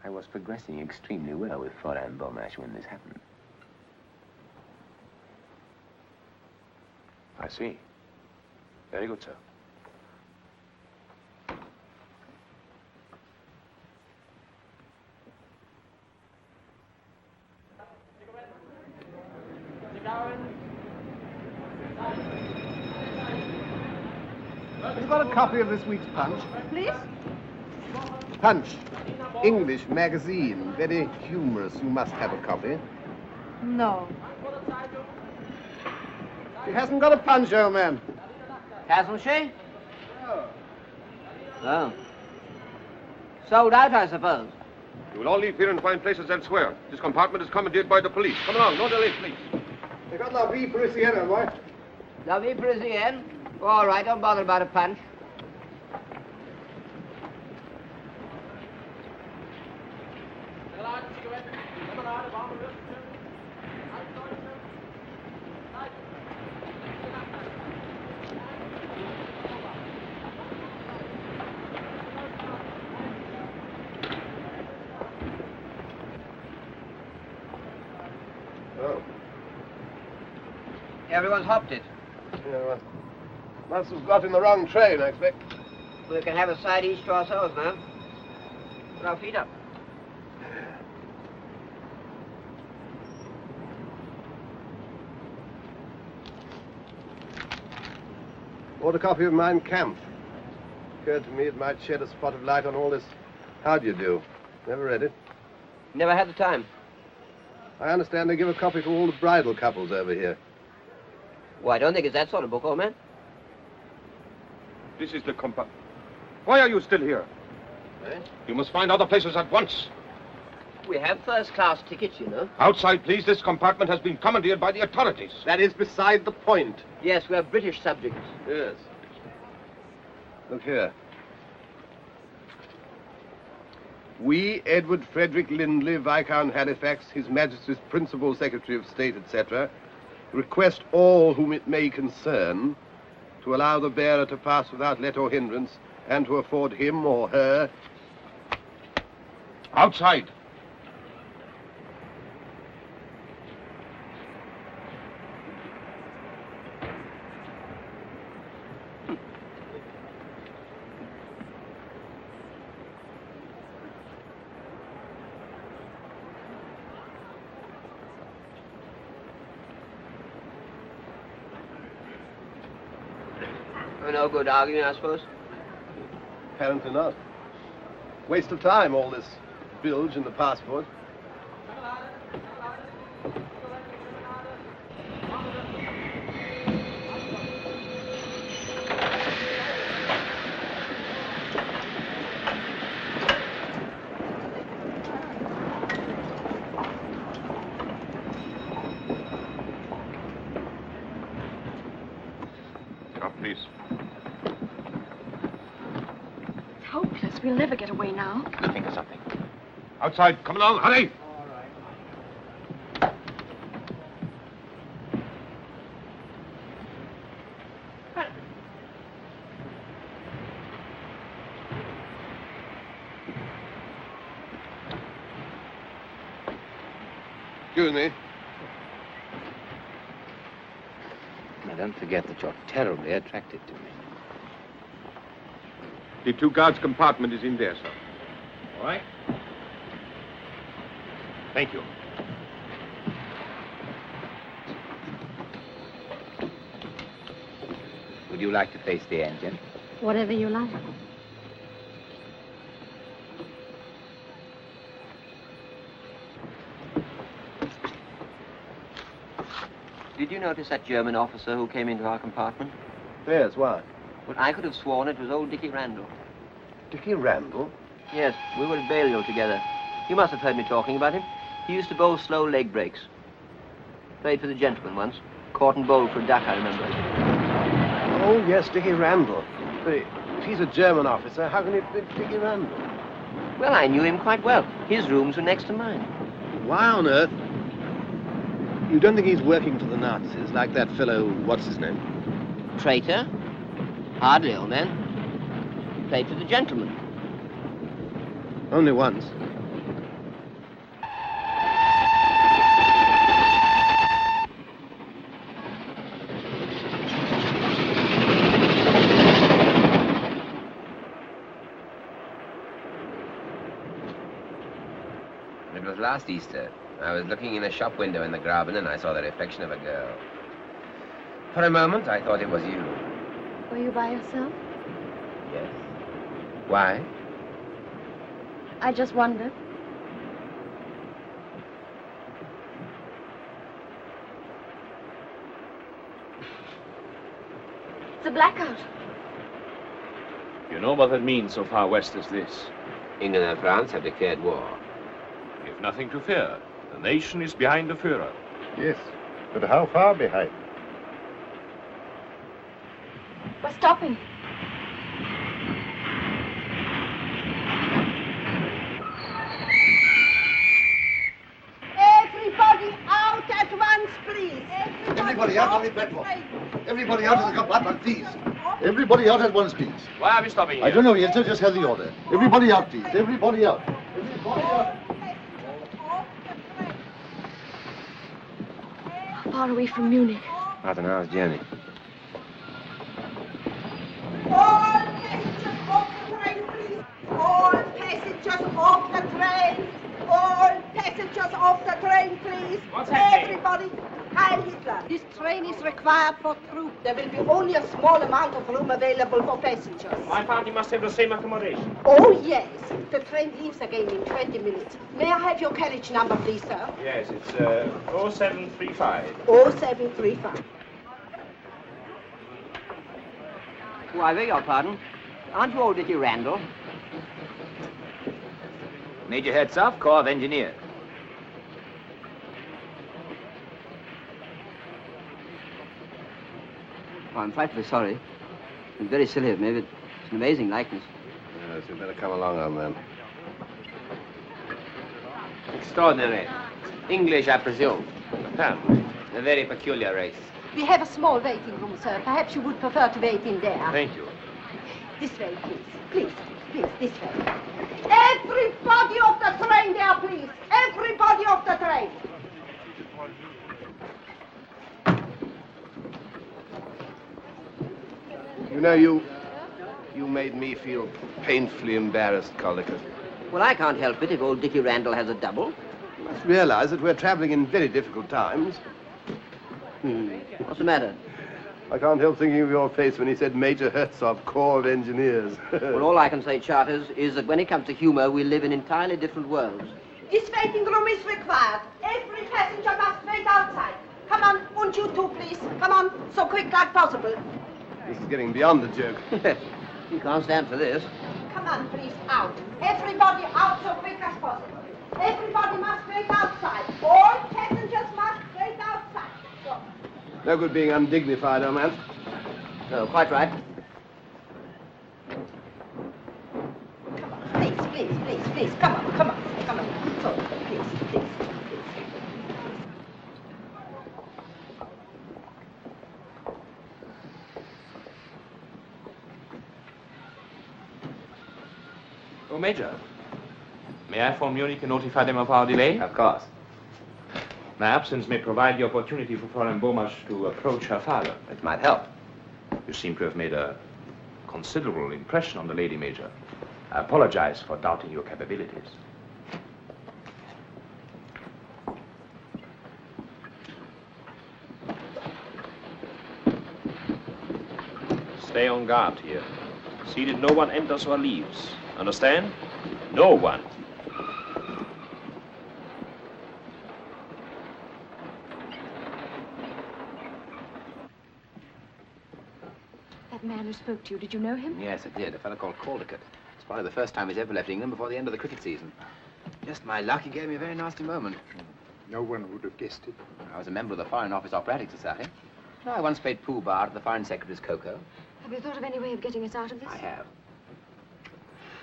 I was progressing extremely well with Fräulein Beaumarch when this happened. I see. Very good, sir. Have you got a copy of this week's Punch? Please? Punch. English magazine. Very humorous. You must have a copy. No. She hasn't got a Punch, old man. Hasn't she? Oh. Sold out, I suppose. You will all leave here and find places elsewhere. This compartment is commandeered by the police. Come along, no delay, please. They got La Vie Parisienne, boy. La Vie Parisienne? All right, don't bother about a punch. Oh. Everyone's hopped it. Yeah, well, must have got in the wrong train, I expect. We can have a side each to ourselves, ma'am. Put our feet up. Bought a copy of Mein Kampf. Occurred to me it might shed a spot of light on all this how do you do. Never read it. Never had the time. I understand they give a copy to all the bridal couples over here. Well, I don't think it's that sort of book, old man. This is the compartment. Why are you still here? Eh? You must find other places at once. We have first-class tickets, you know. Outside, please. This compartment has been commandeered by the authorities. That is beside the point. Yes, we're British subjects. Yes. Look here. We, Edward Frederick Lindley, Viscount Halifax, His Majesty's Principal Secretary of State, etc., request all whom it may concern to allow the bearer to pass without let or hindrance and to afford him or her... Outside. No good arguing, I suppose? Apparently not. Waste of time, all this bilge in the passport. Please. It's hopeless. We'll never get away now. We'll think of something. Outside. Come along. Hurry. Excuse me. Now, don't forget that you're terribly attracted to me. The 2 guards' compartment is in there, sir. All right. Thank you. Would you like to face the engine? Whatever you like. Did you notice that German officer who came into our compartment? Yes, why? Well, I could have sworn it was old Dickie Randall. Dickie Randall? Yes, we were at Balliol together. You must have heard me talking about him. He used to bowl slow leg breaks. Played for the gentleman once. Caught and bowled for a duck, I remember. Oh, yes, Dickie Randall. But if he's a German officer, how can it be Dickie Randall? Well, I knew him quite well. His rooms were next to mine. Why on earth? You don't think he's working for the Nazis, like that fellow, what's his name? Traitor? Hardly, old man. Played for the gentleman. Only once. It was last Easter. I was looking in a shop window in the Graben and I saw the reflection of a girl. For a moment, I thought it was you. Were you by yourself? Yes. Why? I just wondered. It's a blackout. You know what that means so far west as this? England and France have declared war. You've nothing to fear. The nation is behind the Führer. Yes, but how far behind? We're stopping. Everybody out at once, please. Everybody out on the platform. Everybody out of the compartment, please. Everybody out at once, please. Why are we stopping here? I don't know yet, sir. Just have the order. Everybody out, please. Everybody out. Everybody out. far away from Munich? About an hour's journey. All passengers off the train. All passengers off the train, please. What's happening? Everybody. Heil Hitler. This train is required for troops. There will be only a small amount of room available for passengers. My party must have the same accommodation. Oh, yes. The train leaves again in 20 minutes. May I have your carriage number, please, sir? Yes, it's 0735. 0735. Oh, I beg your pardon. Aren't you old Dickie Randall? Major Herzog, Corps of Engineers. Oh, I'm frightfully sorry. It's very silly of me, but it's an amazing likeness. Yes, you'd better come along on then. Extraordinary. English, I presume. Apparently. A very peculiar race. We have a small waiting room, sir. Perhaps you would prefer to wait in there. Thank you. This way, please. Please, this way. Everybody off the train there, please. Everybody off the train. You know, you made me feel painfully embarrassed, Collicutt. Well, I can't help it if old Dickie Randall has a double. You must realize that we're traveling in very difficult times. What's the matter? I can't help thinking of your face when he said Major Herzog, Corps of Engineers. Well, all I can say, Charters, is that when it comes to humor, we live in entirely different worlds. This waiting room is required. Every passenger must wait outside. Come on, and you too, please. Come on, so quick like possible. This is getting beyond the joke. You can't stand for this. Come on, please, out. Everybody out so quick as possible. Everybody must wait outside. All passengers must wait outside. So. No good being undignified, old man. No, quite right. Please, come on. So, please. Oh, Major. May I phone Munich and notify them of our delay? Of course. My absence may provide the opportunity for Fräulein Bomasch to approach her father. It might help. You seem to have made a considerable impression on the lady, Major. I apologize for doubting your capabilities. Stay on guard here. See that no one enters or leaves. Understand? No one. That man who spoke to you, did you know him? Yes, I did. A fellow called Caldicott. It's probably the first time he's ever left England before the end of the cricket season. Just my luck, he gave me a very nasty moment. No one would have guessed it. I was a member of the Foreign Office Operatic Society. I once played pool bar at the Foreign Secretary's cocoa. Have you thought of any way of getting us out of this? I have.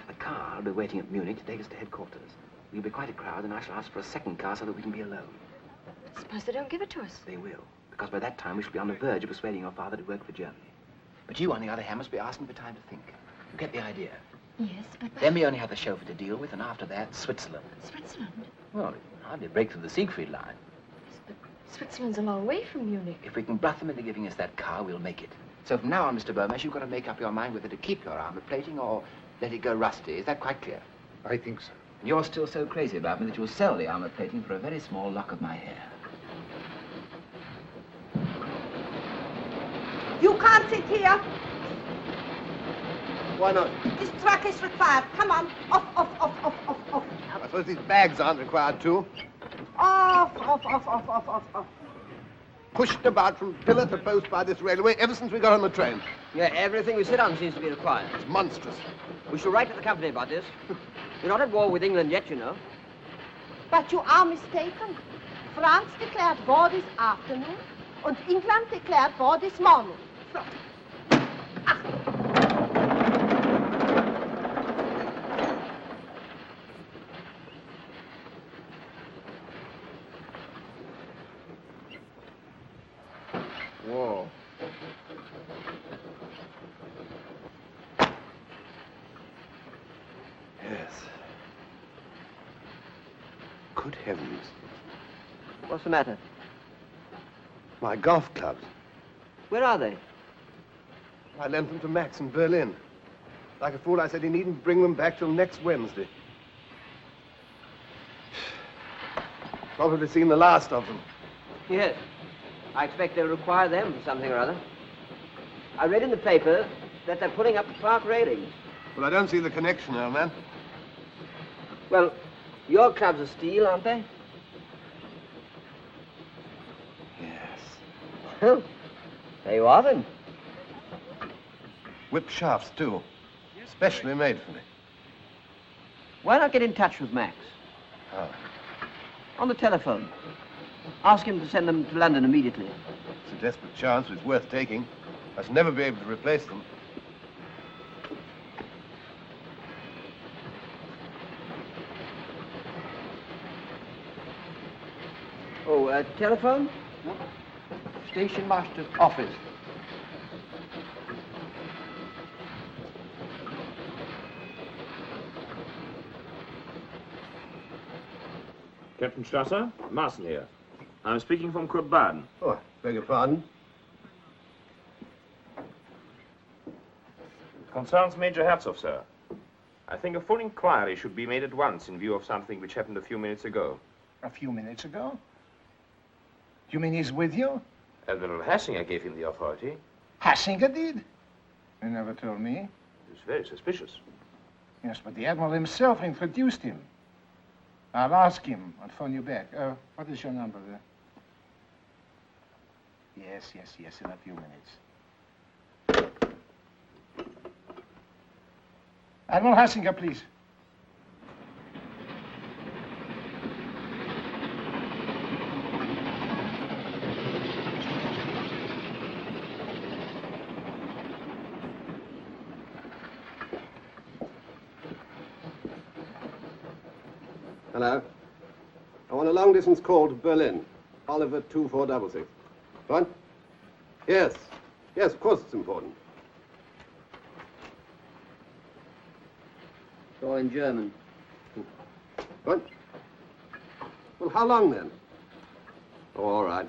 The car will be waiting at Munich to take us to headquarters. We'll be quite a crowd, and I shall ask for a second car so that we can be alone. Suppose they don't give it to us. They will, because by that time we shall be on the verge of persuading your father to work for Germany. But you, on the other hand, must be asking for time to think. You get the idea? Yes, but... Then we only have the chauffeur to deal with, and after that, Switzerland. Switzerland? Well, we can hardly break through the Siegfried line. Yes, but Switzerland's a long way from Munich. If we can bluff them into giving us that car, we'll make it. So from now on, Mr. Burmese, you've got to make up your mind whether to keep your armor plating or let it go rusty. Is that quite clear? I think so. And you're still so crazy about me that you'll sell the armor plating for a very small lock of my hair. You can't sit here. Why not? This truck is required. Come on. Off. I suppose these bags aren't required too. Off. Pushed about from pillar to post by this railway ever since we got on the train. Yeah, everything we sit on seems to be required. It's monstrous. We shall write to the company about this. We're not at war with England yet, you know. But you are mistaken. France declared war this afternoon, and England declared war this morning. So. Whoa. Yes. Good heavens. What's the matter? My golf clubs. Where are they? I lent them to Max in Berlin. Like a fool, I said he needn't bring them back till next Wednesday. Probably seen the last of them. Yes. I expect they'll require them for something or other. I read in the paper that they're putting up the park railings. Well, I don't see the connection, old man. Well, your clubs are steel, aren't they? Yes. Oh, there you are then. Whip shafts, too. Specially made for me. Why not get in touch with Max? How? On the telephone. Ask him to send them to London immediately. It's a desperate chance, but it's worth taking. I shall never be able to replace them. Oh, telephone? Station master's office. Captain Strasser, Marson here. I'm speaking from Kurt Baden. Oh, beg your pardon? It concerns Major Herzog, sir. I think a full inquiry should be made at once in view of something which happened a few minutes ago. A few minutes ago? You mean he's with you? Admiral Hassinger gave him the authority. Hassinger did? He never told me. He was very suspicious. Yes, but the Admiral himself introduced him. I'll ask him. I'll phone you back. What is your number there? Yes, in a few minutes. Admiral Hassinger, please. Hello. I want a long-distance call to Berlin. Oliver 2466. What? Yes. Yes, of course it's important. It's all in German. What? Well, how long then? Oh, all right.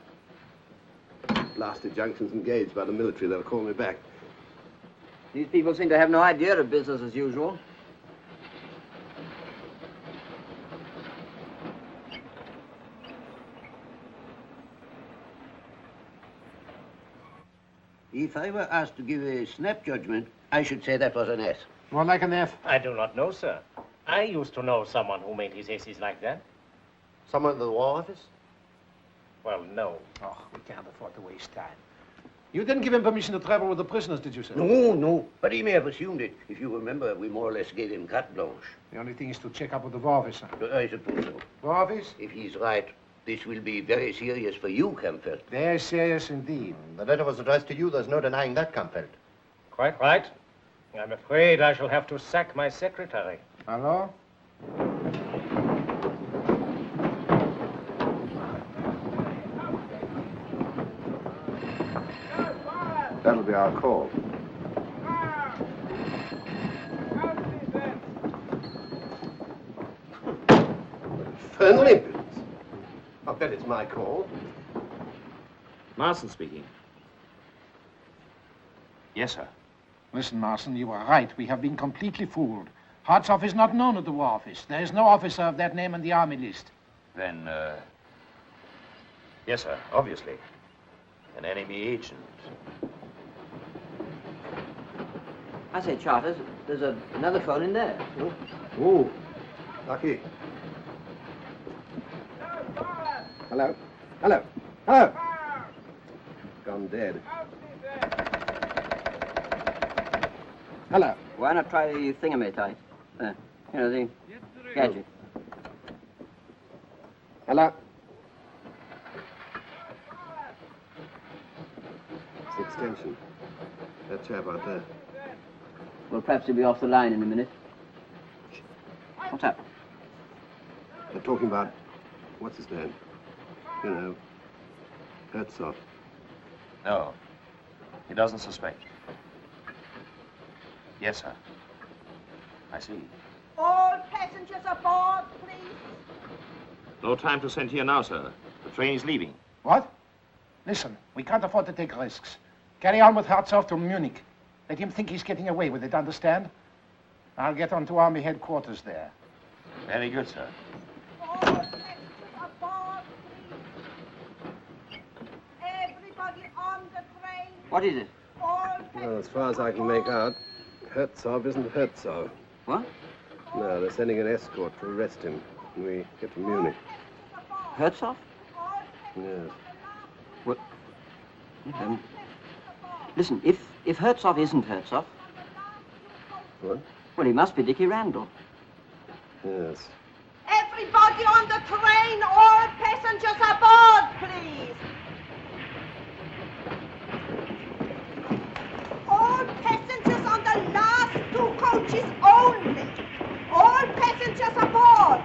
Blasted junction's engaged by the military. They'll call me back. These people seem to have no idea of business as usual. If I were asked to give a snap judgment, I should say that was an S. More like an F. I do not know, sir. I used to know someone who made his S's like that. Someone at the War Office? Well, no. Oh, we can't afford to waste time. You didn't give him permission to travel with the prisoners, did you, sir? No. But he may have assumed it. If you remember, we more or less gave him carte blanche. The only thing is to check up with the War Office, sir. I suppose so. War Office? If he's right, this will be very serious for you, Campbell. Very serious indeed. The letter was addressed to you. There's no denying that, Campbell. Quite right. I'm afraid I shall have to sack my secretary. Hello? That'll be our call. Infernal impudence. I'll bet it's my call. Marson speaking. Yes, sir. Listen, Marson, you are right. We have been completely fooled. Hartzoff is not known at the War Office. There is no officer of that name on the army list. Then, yes, sir, obviously. An enemy agent. I say, Charters, there's another phone in there. Oh, lucky. Hello? Hello? Hello? Gone dead. Hello? Why not try the thingamate? You know, the gadget. Hello? It's the extension. That chap out there. Well, perhaps he'll be off the line in a minute. What's up? They're talking about, what's his name? You know, Herzog. No. He doesn't suspect. Yes, sir. I see. All passengers aboard, please. No time to send here now, sir. The train is leaving. What? Listen, we can't afford to take risks. Carry on with Hertzog to Munich. Let him think he's getting away with it, understand? I'll get on to Army headquarters there. Very good, sir. Everybody on the train. What is it? Well, as far as I can make out, Hertzog isn't Hertzog. What? No, they're sending an escort to arrest him when we get to Munich. Herzog? Yes. What? Listen, if Herzog isn't Herzog... What? Well, he must be Dickie Randall. Yes. Everybody on the train, all passengers aboard, please. All passengers on the last 2 coaches only. All passengers aboard.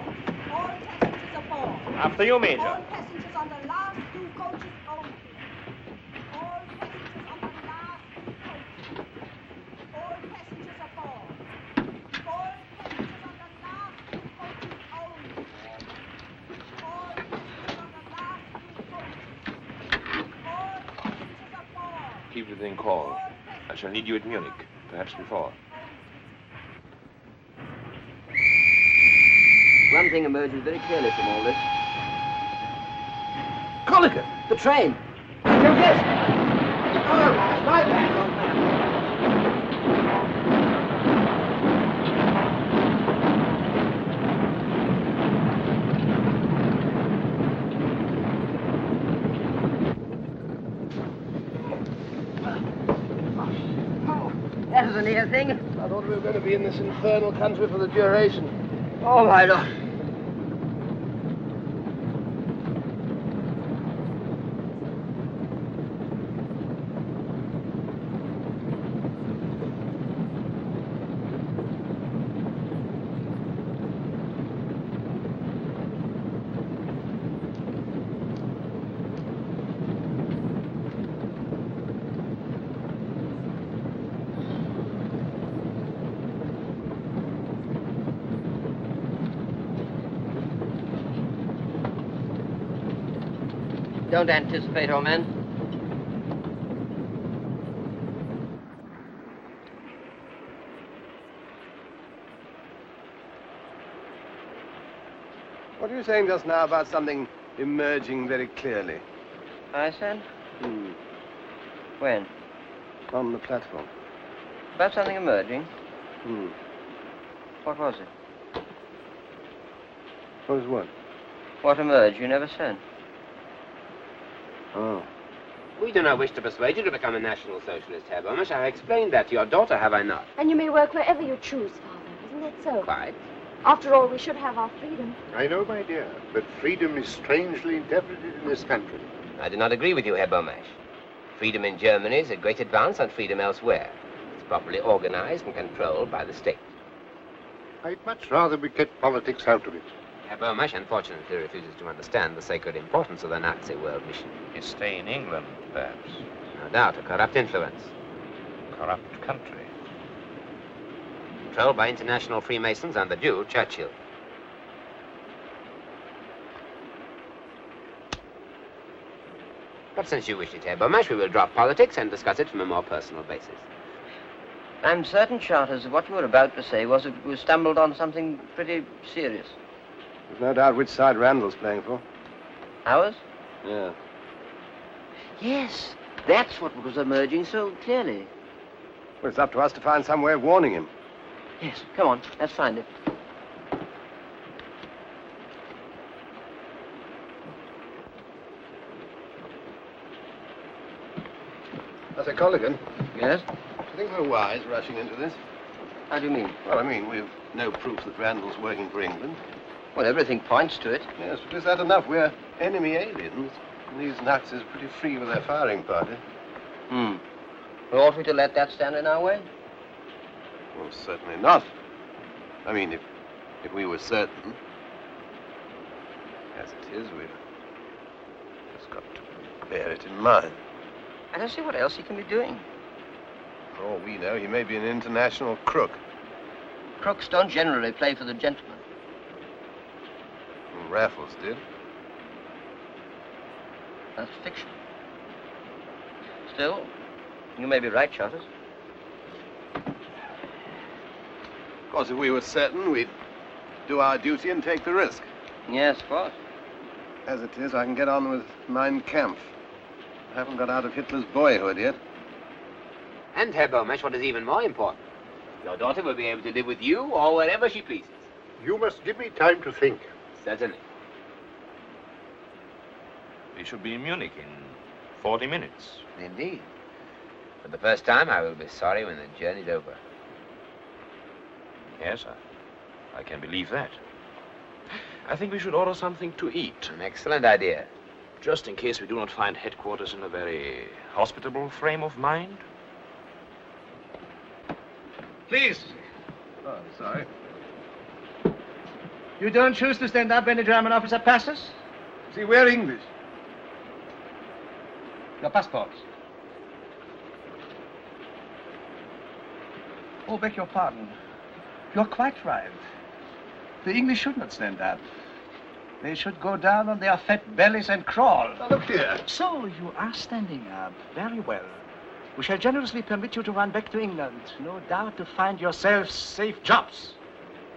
All passengers aboard. After you, Major. All passengers on the last 2 coaches only. All passengers on the last 2 coaches. All passengers aboard. All passengers on the last 2 coaches only. All passengers on the last 2 coaches. All passengers aboard. Keep within call. I shall need you at Munich, perhaps before. One thing emerges very clearly from all this. Colligan! The train! Yes! Oh, my bad. That was a near thing. I thought we were going to be in this infernal country for the duration. Oh, my Lord. Don't anticipate, old man. What were you saying just now about something emerging very clearly? I said? When? On the platform. About something emerging? What was it? What was what? What emerged? You never said. Oh. We do not wish to persuade you to become a National Socialist, Herr Bomisch. I have explained that to your daughter, have I not? And you may work wherever you choose, Father. Isn't that so? Quite. After all, we should have our freedom. I know, my dear, but freedom is strangely interpreted in this country. I do not agree with you, Herr Bomisch. Freedom in Germany is a great advance on freedom elsewhere. It's properly organized and controlled by the state. I'd much rather we kept politics out of it. Herr Bomisch unfortunately refuses to understand the sacred importance of the Nazi world mission. You stay in England, perhaps. No doubt, a corrupt influence. Corrupt country. Controlled by international Freemasons and the Jew, Churchill. But since you wish it, Herr Bomisch, we will drop politics and discuss it from a more personal basis. I'm certain, Charters, that what you were about to say was that we stumbled on something pretty serious. There's no doubt which side Randall's playing for. Ours? Yeah. Yes, that's what was emerging so clearly. Well, it's up to us to find some way of warning him. Yes, come on, let's find it. I say, Colligan. Yes? Do you think we're wise rushing into this? How do you mean? Well, I mean, we've no proof that Randall's working for England. Well, everything points to it. Yes, but is that enough? We're enemy aliens. And these Nazis are pretty free with their firing party. Well, ought we to let that stand in our way? Well, certainly not. I mean, if we were certain. As it is, we've just got to bear it in mind. I don't see what else he can be doing. For all we know, he may be an international crook. Crooks don't generally play for the gentleman. Well, Raffles did. That's fiction. Still, you may be right, Charters. Of course, if we were certain, we'd do our duty and take the risk. Yes, of course. As it is, I can get on with Mein Kampf. I haven't got out of Hitler's boyhood yet. And, Herr Beaumarchais, what is even more important, your daughter will be able to live with you or wherever she pleases. You must give me time to think. Certainly. We should be in Munich in 40 minutes. Indeed. For the first time, I will be sorry when the journey's over. Yes, I can believe that. I think we should order something to eat. An excellent idea. Just in case we do not find headquarters in a very hospitable frame of mind. Please. Oh, sorry. You don't choose to stand up when the German officer passes? See, we're English. Your passports. Oh, beg your pardon. You're quite right. The English should not stand up. They should go down on their fat bellies and crawl. Now, look here. So you are standing up. Very well. We shall generously permit you to run back to England. No doubt to find yourselves safe jobs.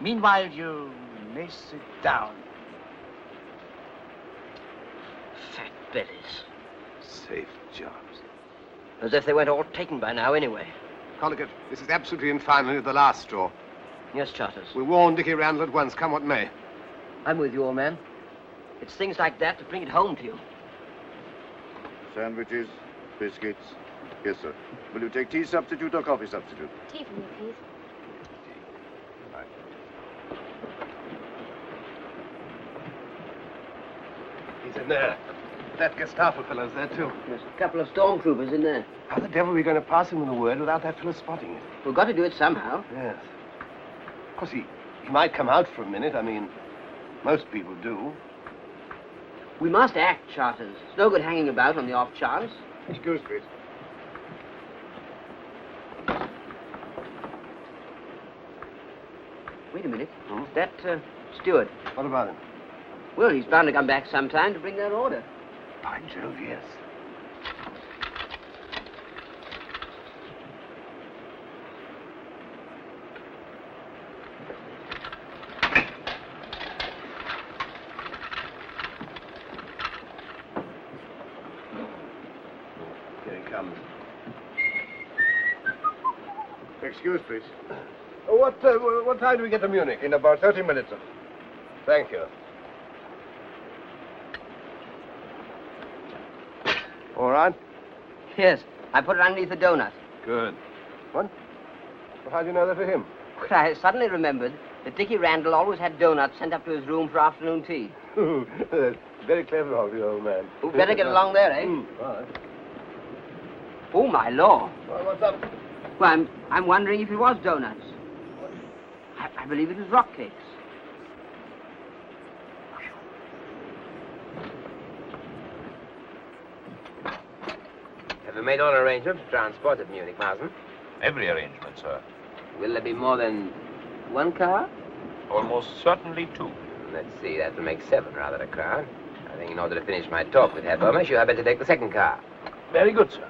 Meanwhile, you may sit down. Fat bellies. Safe jobs. As if they weren't all taken by now anyway. Collicut, this is absolutely and finally the last straw. Yes, Charters. We warn Dickie Randall at once, come what may. I'm with you, old man. It's things like that that bring it home to you. Sandwiches, biscuits. Yes, sir. Will you take tea substitute or coffee substitute? Tea for me, please. He's in there. That Gestapo fellow's there, too. There's a couple of stormtroopers in there. How the devil are we going to pass him with a word without that fellow spotting it? We've got to do it somehow. Yes. Of course, he might come out for a minute. I mean, most people do. We must act, Charters. It's no good hanging about on the off chance. Excuse me. Wait a minute. That steward. What about him? Well, he's bound to come back sometime to bring that order. By Jove, yes. Here he comes. Excuse, please. What time do we get to Munich? In about 30 minutes, sir. Thank you. All right? Yes, I put it underneath the donut. Good. What? Well, how do you know that for him? Well, I suddenly remembered that Dickie Randall always had donuts sent up to his room for afternoon tea. That's very clever of you, old man. We'd better get along there, eh? All right. Oh, my law. Well, what's up? Well, I'm wondering if it was donuts. I believe it was rock cakes. Have you made all arrangements to transport at Munich, Marsden? Every arrangement, sir. Will there be more than one car? Almost certainly 2. Let's see, that will make 7 rather a crowd. I think in order to finish my talk with Herr Beaumarchais, you had better take the second car. Very good, sir.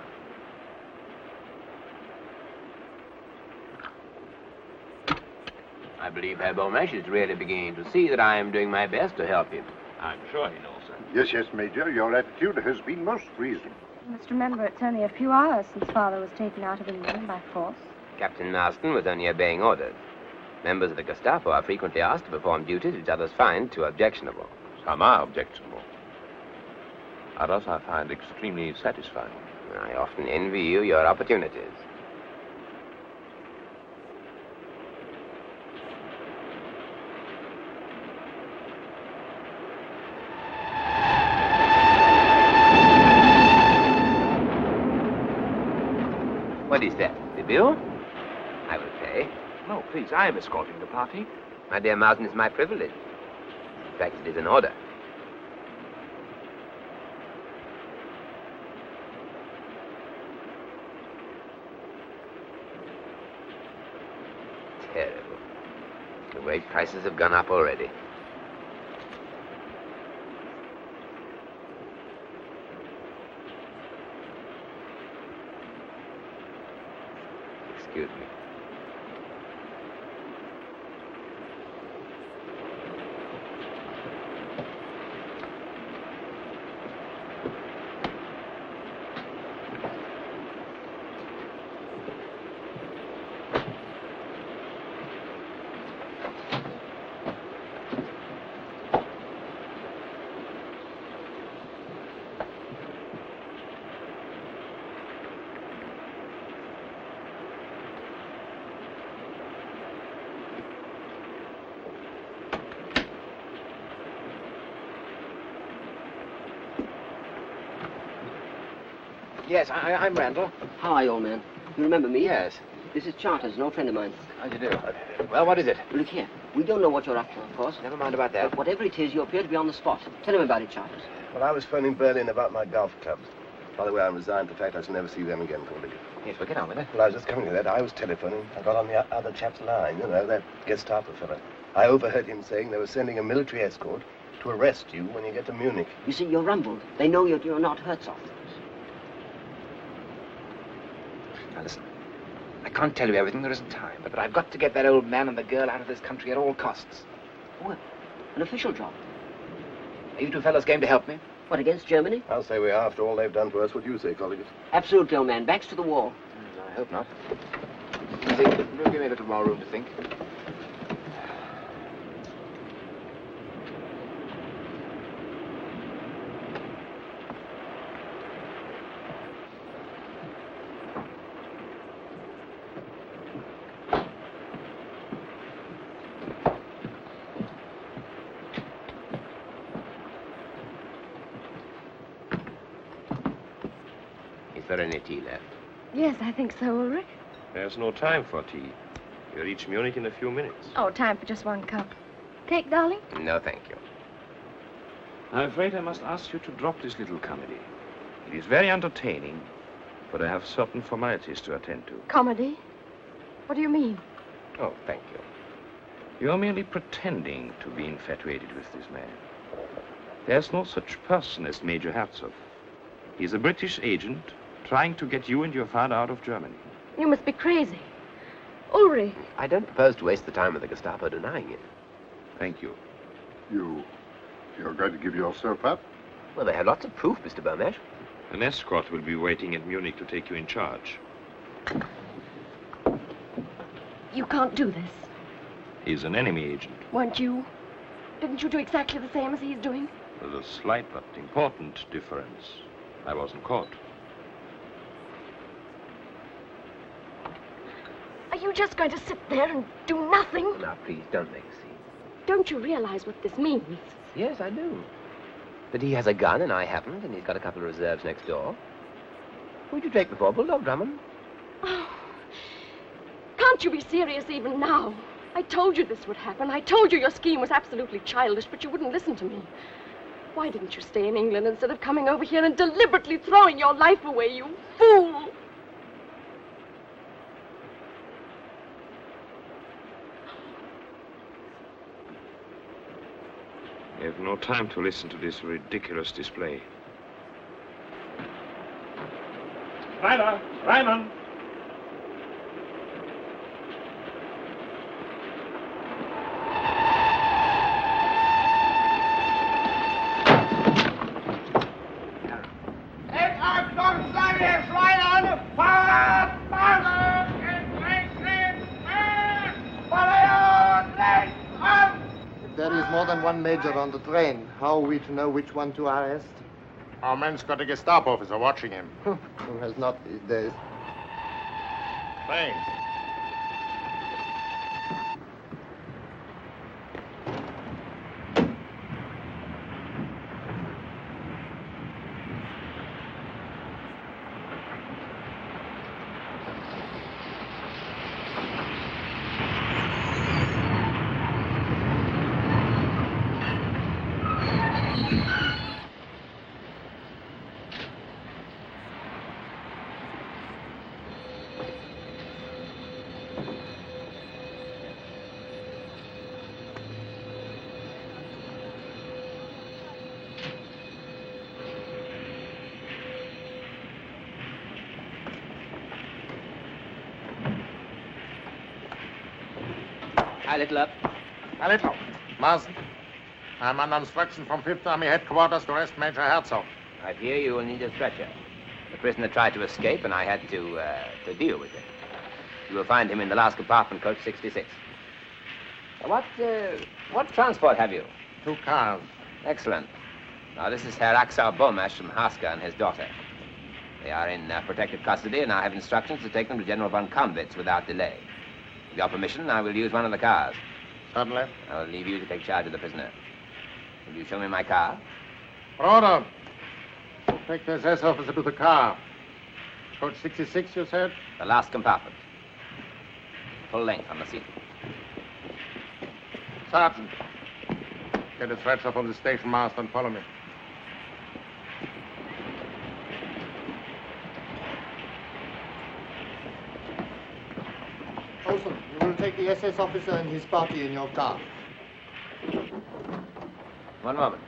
I believe Herr Beaumarchais is really beginning to see that I am doing my best to help him. I'm sure he knows, sir. Yes, yes, Major. Your attitude has been most reasonable. You must remember it's only a few hours since Father was taken out of England by force. Captain Marston was only obeying orders. Members of the Gestapo are frequently asked to perform duties which others find too objectionable. Some are objectionable. Others I find extremely satisfying. I often envy you your opportunities. What is that? The bill? I will pay. No, please, I am escorting the party. My dear Marsden, it's my privilege. In fact, it is an order. Terrible. The way prices have gone up already. Excuse me. Yes, I'm Randall. How are you, old man? You remember me? Yes. This is Charters, an old friend of mine. How do you do? Well, what is it? Look here. We don't know what you're up to, of course. Never mind about that. But whatever it is, you appear to be on the spot. Tell him about it, Charters. Well, I was phoning Berlin about my golf clubs. By the way, I'm resigned to the fact I shall never see them again, Corley. Yes, well, get on with it. Well, I was just coming to that. I was telephoning. I got on the other chap's line, you know, that Gestapo fellow. I overheard him saying they were sending a military escort to arrest you when you get to Munich. You see, you're rumbled. They know you're not Herzog. Now, listen. I can't tell you everything. There isn't time. But I've got to get that old man and the girl out of this country at all costs. What? An official job? Are you two fellows game to help me? What, against Germany? I'll say we are, after all they've done to us. What do you say, colleagues? Absolutely, old man. Backs to the wall. I hope not. Easy. You'll give me a little more room to think. Is there any tea left? Yes, I think so, Ulrich. There's no time for tea. We reach Munich in a few minutes. Oh, time for just one cup. Cake, darling? No, thank you. I'm afraid I must ask you to drop this little comedy. It is very entertaining, but I have certain formalities to attend to. Comedy? What do you mean? Oh, thank you. You're merely pretending to be infatuated with this man. There's no such person as Major Herzog. He's a British agent trying to get you and your father out of Germany. You must be crazy. Ulrich. I don't propose to waste the time of the Gestapo denying it. Thank you. You're going to give yourself up? Well, they have lots of proof, Mr. Bermesh. An escort will be waiting at Munich to take you in charge. You can't do this. He's an enemy agent. Weren't you? Didn't you do exactly the same as he's doing? With a slight but important difference. I wasn't caught. Are you just going to sit there and do nothing? Now, please, don't make a scene. Don't you realize what this means? Yes, I do. That he has a gun and I haven't, and he's got a couple of reserves next door. Who'd you take before, Bulldog Drummond? Oh, can't you be serious even now? I told you this would happen. I told you your scheme was absolutely childish, but you wouldn't listen to me. Why didn't you stay in England instead of coming over here and deliberately throwing your life away, you fool? I have no time to listen to this ridiculous display. Ryder! Ryman! If there is more than one major on the train, how are we to know which one to arrest? Our man's got a Gestapo officer watching him. Who has not these days? Train. Heil Hitler. Herr Littler. Marsden. I'm under instruction from 5th Army headquarters to arrest Major Herzog. I fear you will need a stretcher. The prisoner tried to escape, and I had to deal with him. You will find him in the last compartment, coach 66. What transport have you? 2 cars. Excellent. Now, this is Herr Axel Bomash from Haska and his daughter. They are in protective custody, and I have instructions to take them to General von Kampwitz without delay. With your permission, I will use one of the cars. Certainly. I will leave you to take charge of the prisoner. Will you show me my car? Order. Take the SS officer to the car. Coach 66, you said? The last compartment. Full length on the seat. Sergeant. Get a stretcher from the station master and follow me. Olson, you will take the SS officer and his party in your car. One moment.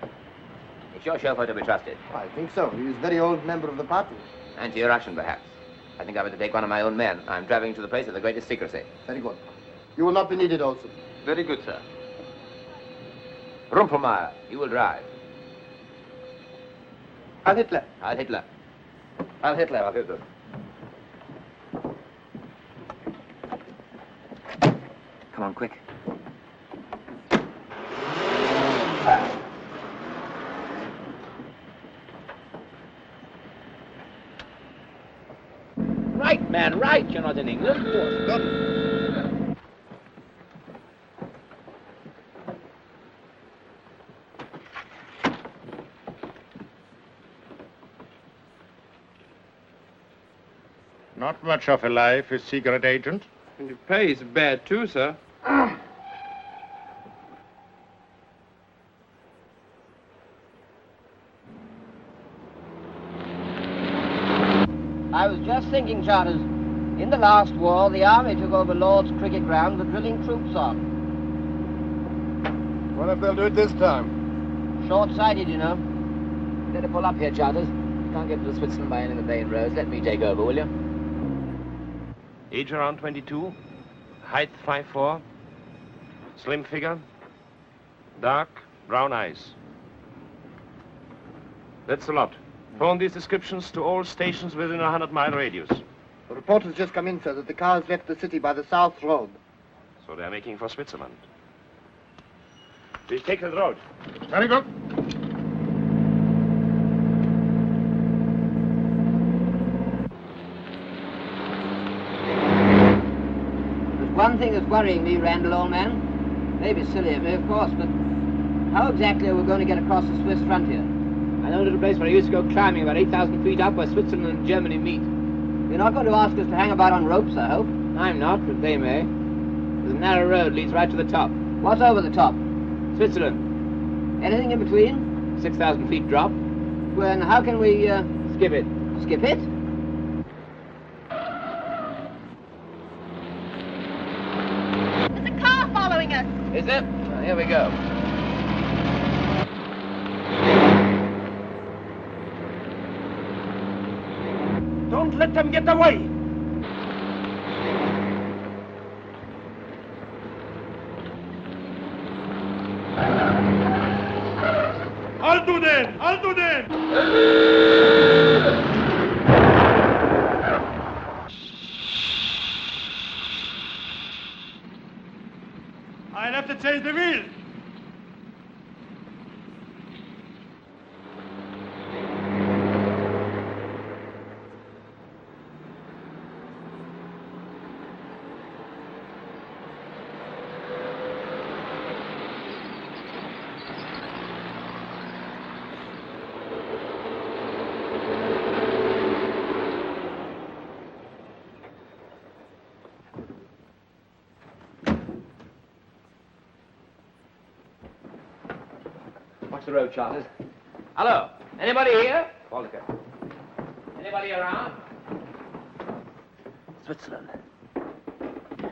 Is your chauffeur to be trusted? I think so. He is a very old member of the party. Anti-Russian, perhaps. I think I better take one of my own men. I'm traveling to the place of the greatest secrecy. Very good. You will not be needed, Olson. Very good, sir. Rumpelmeyer, you will drive. Heil Hitler. Heil Hitler. Heil Hitler. Heil Hitler. Come on, quick. Right, man, right. You're not in England. Good. Not much of a life, a secret agent. And your pay is bad, too, sir. I was just thinking, Charters, in the last war, the army took over Lord's cricket ground with drilling troops on. What if they'll do it this time? Short-sighted, you know. Better pull up here, Charters. You can't get to Switzerland by any of the main roads. Let me take over, will you? Age around 22, height 5'4", slim figure, dark brown eyes. That's a lot. Phone these descriptions to all stations within a 100-mile radius. The report has just come in, sir, that the car has left the city by the South Road. So they're making for Switzerland. Please take the road. Very good. There's one thing that's worrying me, Randall, old man. Maybe silly of me, of course, but how exactly are we going to get across the Swiss frontier? I know a little place where I used to go climbing about 8,000 feet up where Switzerland and Germany meet. You're not going to ask us to hang about on ropes, I hope? I'm not, but they may. There's a narrow road leads right to the top. What's over the top? Switzerland. Anything in between? 6,000 feet drop. Well, and how can we, skip it. Skip it? There's a car following us. Is there? Well, here we go. Don't let them get away. I'll do that! I'll do that! I'll have to change the wheel. Watch the road, Charters. Hello. Anybody here? Waldecker. Anybody around? Switzerland.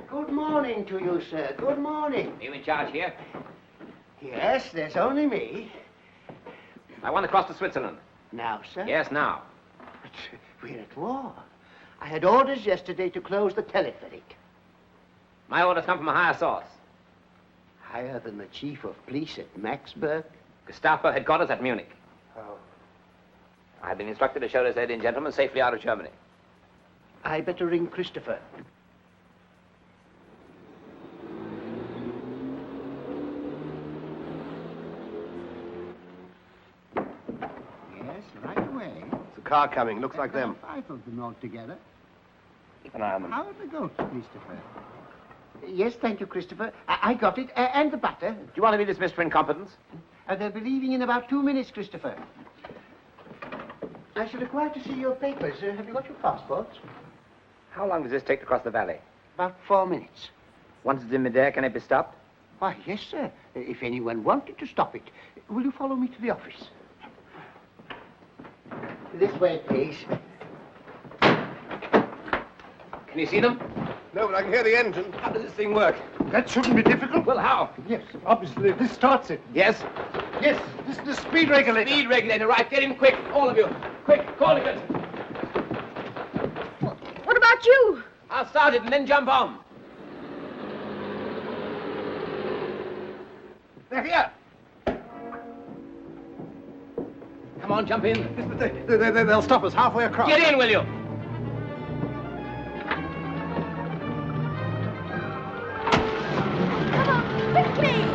Good morning to you, sir. Good morning. Are you in charge here? Yes, there's only me. I want to cross to Switzerland. Now, sir? Yes, now. But we're at war. I had orders yesterday to close the telepheric. My orders come from a higher source. Higher than the chief of police at Maxburg? Gestapo headquarters at Munich. Oh. I've been instructed to show this lady and gentleman safely out of Germany. I better ring Christopher. Yes, right away. It's a car coming. Looks like them. 5 of them altogether. Keep an eye on them. How are the goats, Christopher? Yes, thank you, Christopher. I got it. And the butter. Do you want to be dismissed for incompetence? They'll be leaving in about 2 minutes, Christopher. I shall require to see your papers. Have you got your passports? How long does this take to cross the valley? About 4 minutes. Once it's in midair, can it be stopped? Why, yes, sir. If anyone wanted to stop it. Will you follow me to the office? This way, please. Can you see them? No, but I can hear the engine. How does this thing work? That shouldn't be difficult. Well, how? Yes, obviously, this starts it. Yes? Yes, this is the speed regulator. Speed regulator, right. Get in quick, all of you. Quick, call it. What about you? I'll start it and then jump on. They're here. Come on, jump in. They'll stop us halfway across. Get in, will you? Quickly!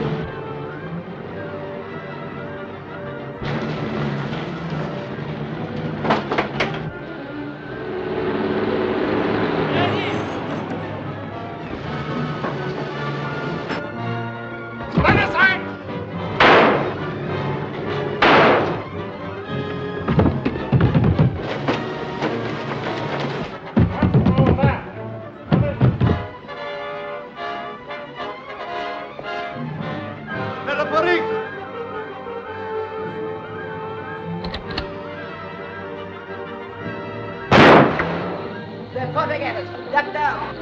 They're coming at us. Duck down.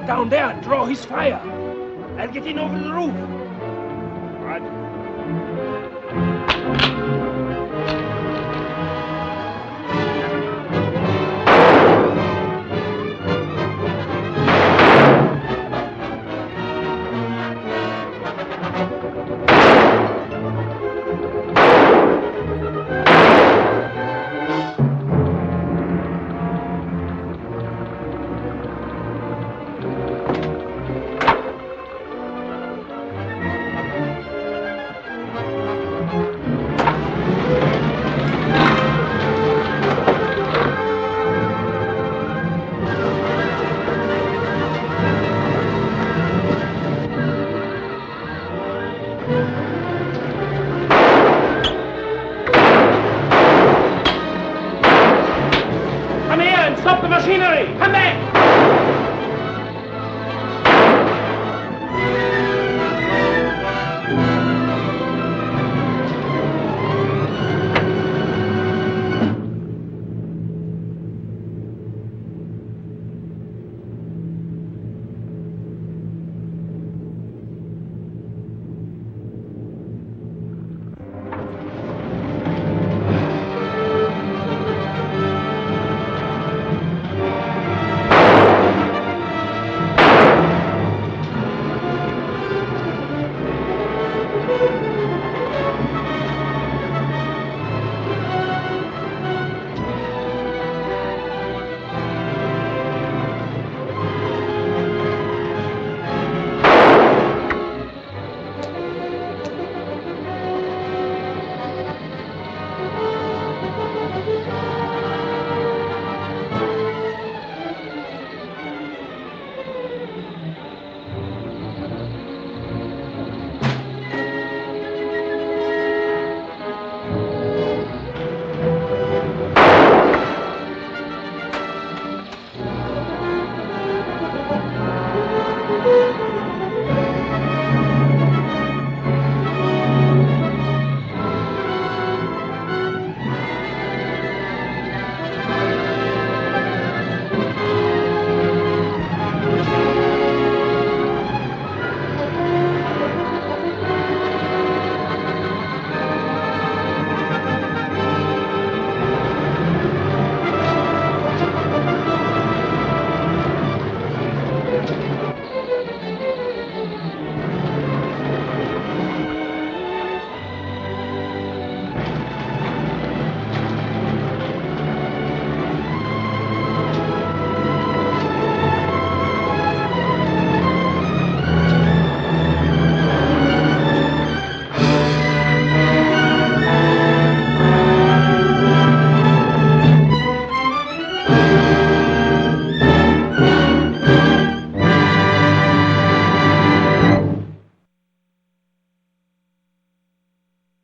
Down there, draw his fire. I'll get in over the roof. Right. Come here and stop the machinery! Come back!